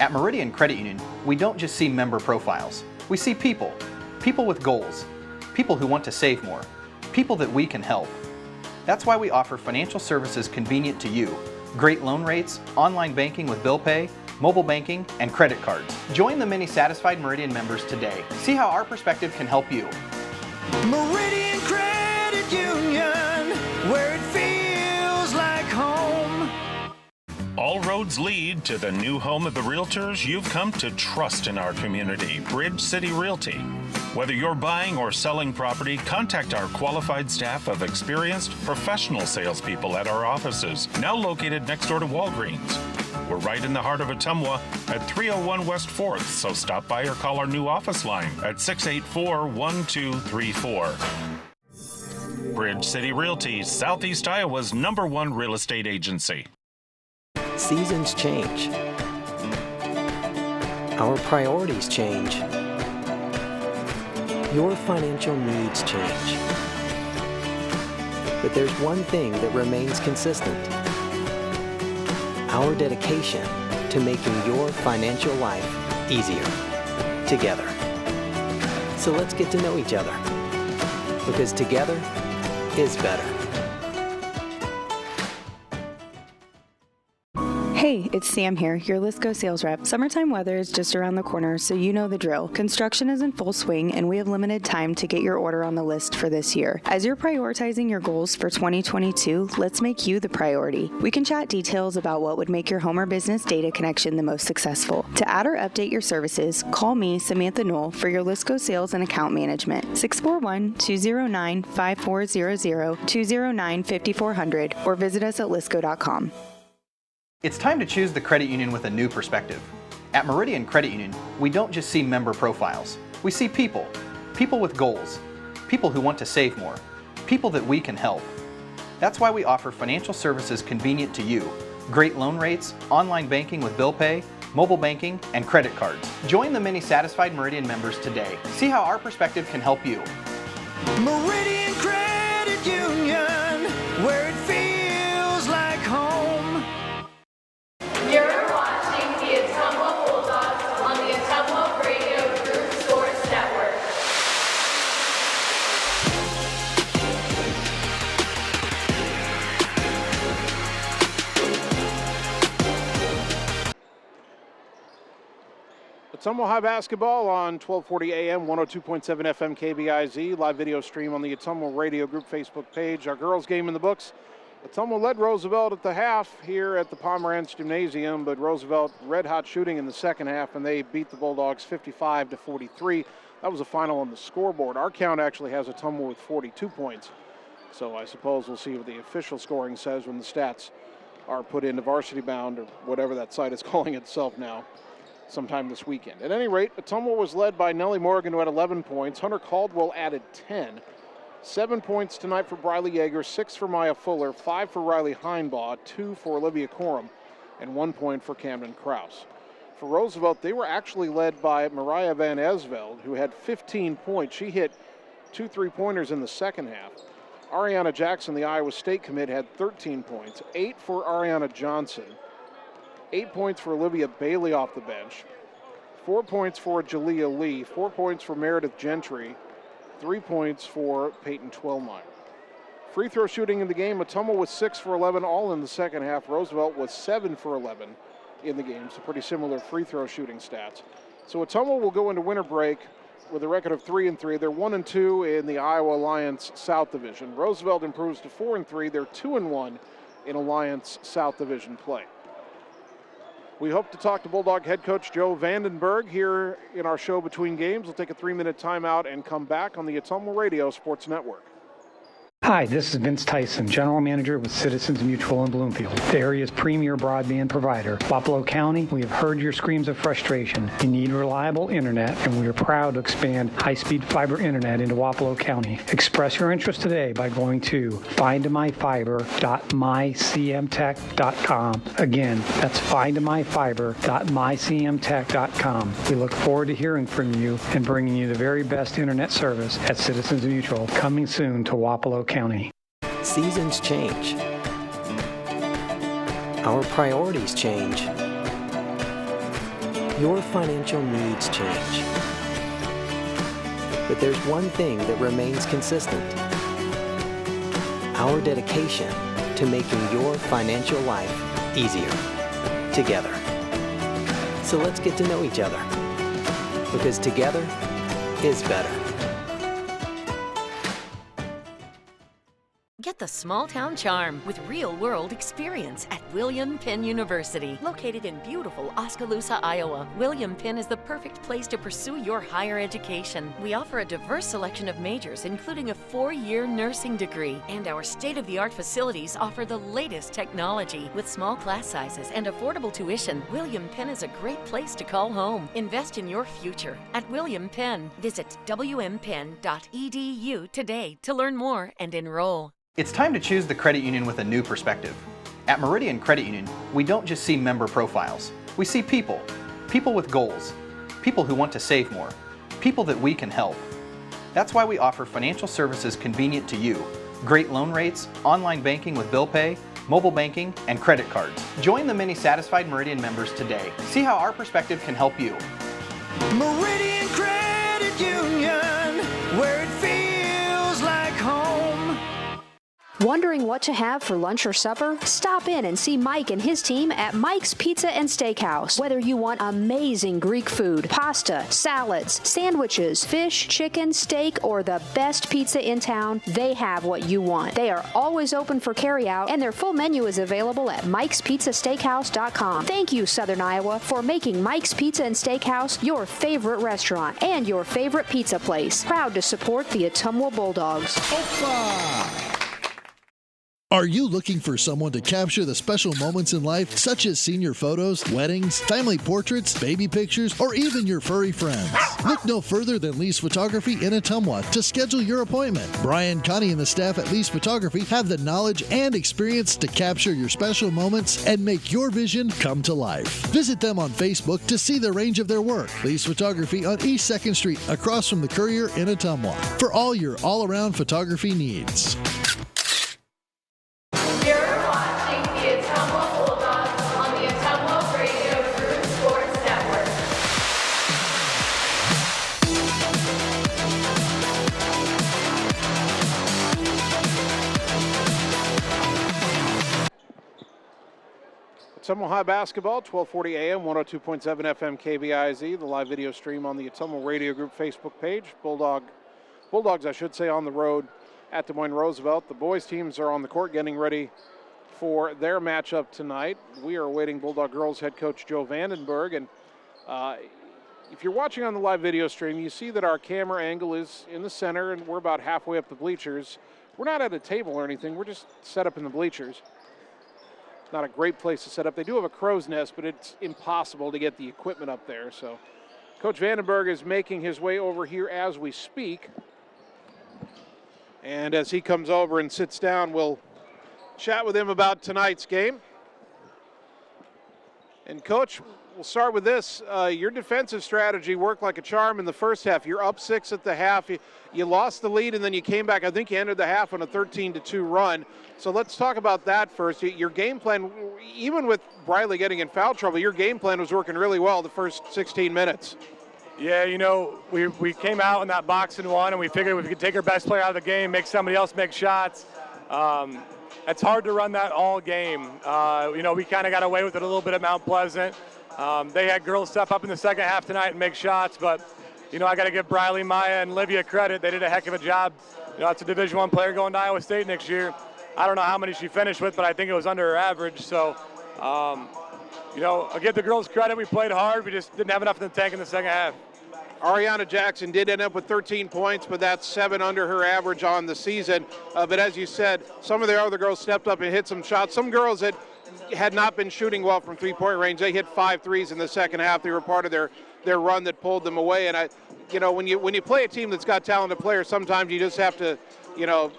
At Meridian Credit Union, we don't just see member profiles. We see people. People with goals. People who want to save more. People that we can help. That's why we offer financial services convenient to you. Great loan rates, online banking with bill pay, mobile banking, and credit cards. Join the many satisfied Meridian members today. See how our perspective can help you. Meridian Credit Union, where it feels like home. All roads lead to the new home of the realtors you've come to trust in our community, Bridge City Realty. Whether you're buying or selling property, contact our qualified staff of experienced professional salespeople at our offices, now located next door to Walgreens. We're right in the heart of Ottumwa at 301 West 4th, so stop by or call our new office line at 684-1234. Bridge City Realty, Southeast Iowa's #1 real estate agency. Seasons change. Our priorities change. Your financial needs change. But there's one thing that remains consistent. Our dedication to making your financial life easier together. So let's get to know each other, because together is better. Hey, it's Sam here, your Lisco sales rep. Summertime weather is just around the corner, so you know the drill. Construction is in full swing, and we have limited time to get your order on the list for this year. As you're prioritizing your goals for 2022, let's make you the priority. We can chat details about what would make your home or business data connection the most successful. To add or update your services, call me, Samantha Knoll, for your Lisco sales and account management. 641-209-5400, 209-5400, or visit us at lisco.com. It's time to choose the credit union with a new perspective. At Meridian Credit Union, we don't just see member profiles. We see people. People with goals. People who want to save more. People that we can help. That's why we offer financial services convenient to you. Great loan rates, online banking with bill pay, mobile banking, and credit cards. Join the many satisfied Meridian members today. See how our perspective can help you. Meridian Credit Union, where it feels like home. You're watching the Ottumwa Bulldogs on the Ottumwa Radio Group Sports Network. Ottumwa High basketball on 1240 AM, 102.7 FM KBIZ. Live video stream on the Ottumwa Radio Group Facebook page. Our girls game in the books. Ottumwa led Roosevelt at the half here at the Pomerantz Gymnasium, but Roosevelt red hot shooting in the second half, and they beat the Bulldogs 55-43. That was the final on the scoreboard. Our count actually has Ottumwa with 42 points. So I suppose we'll see what the official scoring says when the stats are put into Varsity Bound, or whatever that site is calling itself now, sometime this weekend. At any rate, Ottumwa was led by Nellie Morgan, who had 11 points. Hunter Caldwell added 10. 7 points tonight for Briley Yeager, 6 for Maya Fuller, 5 for Riley Heinbaugh, 2 for Olivia Corum, and 1 point for Camden Kraus. For Roosevelt, they were actually led by Mariah Van Esveld, who had 15 points. She hit 2 3-pointers in the second half. Ariana Jackson, the Iowa State commit, had 13 points, 8 for Ariana Johnson, 8 points for Olivia Bailey off the bench, 4 points for Jalea Lee, 4 points for Meredith Gentry, 3 points for Peyton Twellmeyer. Free throw shooting in the game, Ottumwa was 6 for 11 all in the second half. Roosevelt was 7 for 11 in the game, so pretty similar free throw shooting stats. So Ottumwa will go into winter break with a record of 3-3. They're 1-2 in the Iowa Alliance South Division. Roosevelt improves to 4-3. They're 2-1 in Alliance South Division play. We hope to talk to Bulldog head coach Joe Vandenberg here in our show between games. We'll take a 3-minute timeout and come back on the Ottumwa Radio Sports Network. Hi, this is Vince Tyson, General Manager with Citizens Mutual in Bloomfield, the area's premier broadband provider. Wapello County, we have heard your screams of frustration. You need reliable internet, and we are proud to expand high-speed fiber internet into Wapello County. Express your interest today by going to findmyfiber.mycmtech.com. Again, that's findmyfiber.mycmtech.com. We look forward to hearing from you and bringing you the very best internet service at Citizens Mutual, coming soon to Wapello County. Seasons change. Our priorities change. Your financial needs change. But there's one thing that remains consistent: our dedication to making your financial life easier together. So let's get to know each other, because together is better. Get the small town charm with real-world experience at William Penn University. Located in beautiful Oskaloosa, Iowa, William Penn is the perfect place to pursue your higher education. We offer a diverse selection of majors, including a 4-year nursing degree, and our state-of-the-art facilities offer the latest technology. With small class sizes and affordable tuition, William Penn is a great place to call home. Invest in your future at William Penn. Visit wmpenn.edu today to learn more and enroll. It's time to choose the credit union with a new perspective. At Meridian Credit Union, we don't just see member profiles. We see people. People with goals. People who want to save more. People that we can help. That's why we offer financial services convenient to you. Great loan rates, online banking with bill pay, mobile banking, and credit cards. Join the many satisfied Meridian members today. See how our perspective can help you. Meridian Credit Union, where it feels like home. Wondering what to have for lunch or supper? Stop in and see Mike and his team at Mike's Pizza and Steakhouse. Whether you want amazing Greek food, pasta, salads, sandwiches, fish, chicken, steak, or the best pizza in town, they have what you want. They are always open for carryout, and their full menu is available at Mike'sPizzaSteakhouse.com. Thank you, Southern Iowa, for making Mike's Pizza and Steakhouse your favorite restaurant and your favorite pizza place. Proud to support the Ottumwa Bulldogs. Opa! Are you looking for someone to capture the special moments in life, such as senior photos, weddings, family portraits, baby pictures, or even your furry friends? Look no further than Lee's Photography in Ottumwa to schedule your appointment. Brian, Connie, and the staff at Lee's Photography have the knowledge and experience to capture your special moments and make your vision come to life. Visit them on Facebook to see the range of their work. Lee's Photography on East 2nd Street, across from the Courier in Ottumwa, for all your all-around photography needs. You're watching the Ottumwa Bulldogs on the Ottumwa Radio Group Sports Network. Ottumwa High Basketball, 1240 AM, 102.7 FM KBIZ, the live video stream on the Ottumwa Radio Group Facebook page. Bulldogs, I should say, on the road at Des Moines Roosevelt. The boys teams are on the court getting ready for their matchup tonight. We are awaiting Bulldog girls head coach Joe Vandenberg, and if you're watching on the live video stream, you see that our camera angle is in the center, and we're about halfway up the bleachers. We're not at a table or anything, we're just set up in the bleachers. Not a great place to set up. They do have a crow's nest, but it's impossible to get the equipment up there. So Coach Vandenberg is making his way over here as we speak. And as he comes over and sits down, we'll chat with him about tonight's game. And Coach, we'll start with this. Your defensive strategy worked like a charm in the first half. You're up 6 at the half. You lost the lead, and then you came back. I think you ended the half on a 13-2 run. So let's talk about that first. Your game plan, even with Briley getting in foul trouble, your game plan was working really well the first 16 minutes. Yeah, you know, we came out in that box and won, and we figured if we could take our best player out of the game, make somebody else make shots. It's hard to run that all game. You know, we kind of got away with it a little bit at Mount Pleasant. They had girls step up in the second half tonight and make shots, but, you know, I got to give Briley, Maya, and Livia credit. They did a heck of a job. You know, it's a Division I player going to Iowa State next year. I don't know how many she finished with, but I think it was under her average. So, you know, I'll give the girls credit. We played hard. We just didn't have enough in the tank in the second half. Ariana Jackson did end up with 13 points, but that's 7 under her average on the season. But as you said, some of the other girls stepped up and hit some shots. Some girls that had not been shooting well from three-point range, they hit 5 threes in the second half. They were part of their run that pulled them away. And you know, when you play a team that's got talented players, sometimes you just have to, you know,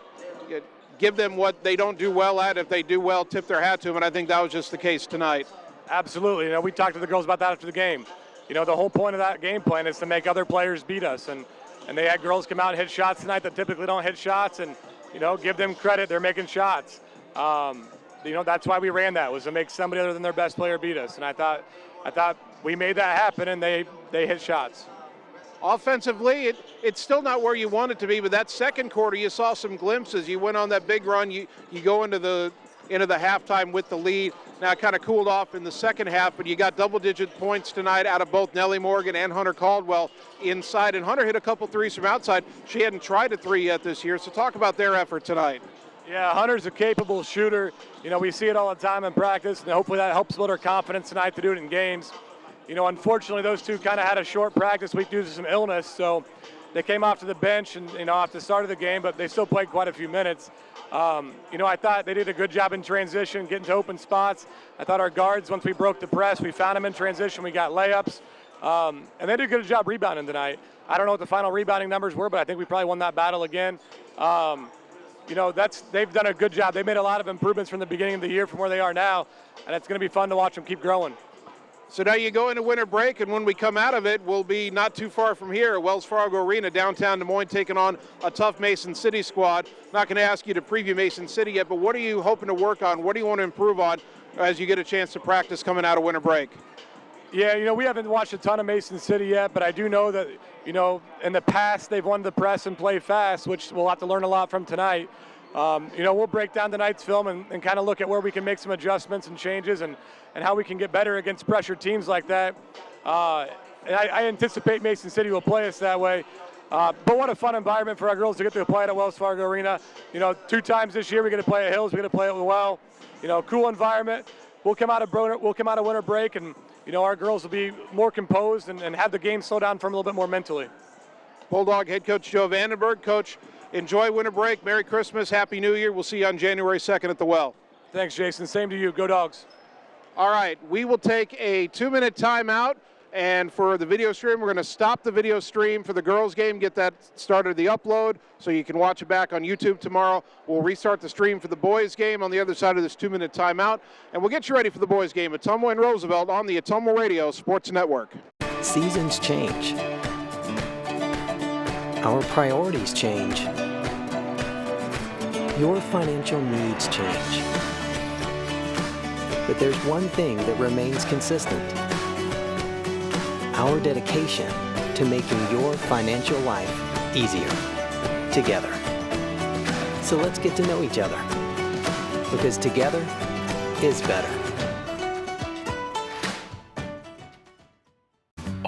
give them what they don't do well at. If they do well, tip their hat to them. And I think that was just the case tonight. Absolutely. You know, we talked to the girls about that after the game. You know, the whole point of that game plan is to make other players beat us. And they had girls come out and hit shots tonight that typically don't hit shots. And, you know, give them credit. They're making shots. You know, that's why we ran that, was to make somebody other than their best player beat us. And I thought we made that happen, and they hit shots. Offensively, it's still not where you want it to be, but that second quarter you saw some glimpses. You went on that big run. You go into the halftime with the lead. Now it kind of cooled off in the second half, but you got double-digit points tonight out of both Nellie Morgan and Hunter Caldwell inside. And Hunter hit a couple threes from outside. She hadn't tried a three yet this year, so talk about their effort tonight. Yeah, Hunter's a capable shooter. You know, we see it all the time in practice, and hopefully that helps build her confidence tonight to do it in games. You know, unfortunately, those two kind of had a short practice week due to some illness, so they came off to the bench and, you know, off the start of the game, but they still played quite a few minutes. You know, I thought they did a good job in transition, getting to open spots. I thought our guards, once we broke the press, we found them in transition. We got layups, and they did a good job rebounding tonight. I don't know what the final rebounding numbers were, but I think we probably won that battle again. You know, they've done a good job. They made a lot of improvements from the beginning of the year from where they are now, and it's going to be fun to watch them keep growing. So now you go into winter break, and when we come out of it, we'll be not too far from here at Wells Fargo Arena, downtown Des Moines, taking on a tough Mason City squad. Not going to ask you to preview Mason City yet, but what are you hoping to work on? What do you want to improve on as you get a chance to practice coming out of winter break? Yeah, you know, we haven't watched a ton of Mason City yet, but I do know that, you know, in the past they've won the press and play fast, which we'll have to learn a lot from tonight. You know, we'll break down tonight's film and kind of look at where we can make some adjustments and changes and how we can get better against pressure teams like that. And I anticipate Mason City will play us that way. But what a fun environment for our girls to get to play at Wells Fargo Arena. You know, 2 times this year we're going to play at Hills, we're going to play at Well. You know, cool environment. We'll come out of winter break, and, you know, our girls will be more composed and have the game slow down for them a little bit more mentally. Bulldog head coach Joe Vandenberg. Coach, enjoy winter break. Merry Christmas. Happy New Year. We'll see you on January 2nd at the Well. Thanks, Jason. Same to you. Go Dogs. All right. We will take a 2-minute timeout. And for the video stream, we're going to stop the video stream for the girls' game, get that started, the upload, so you can watch it back on YouTube tomorrow. We'll restart the stream for the boys' game on the other side of this 2-minute timeout. And we'll get you ready for the boys' game at Ottumwa and Roosevelt on the Ottumwa Radio Sports Network. Seasons change. Our priorities change. Your financial needs change. But there's one thing that remains consistent: our dedication to making your financial life easier together. So let's get to know each other, because together is better.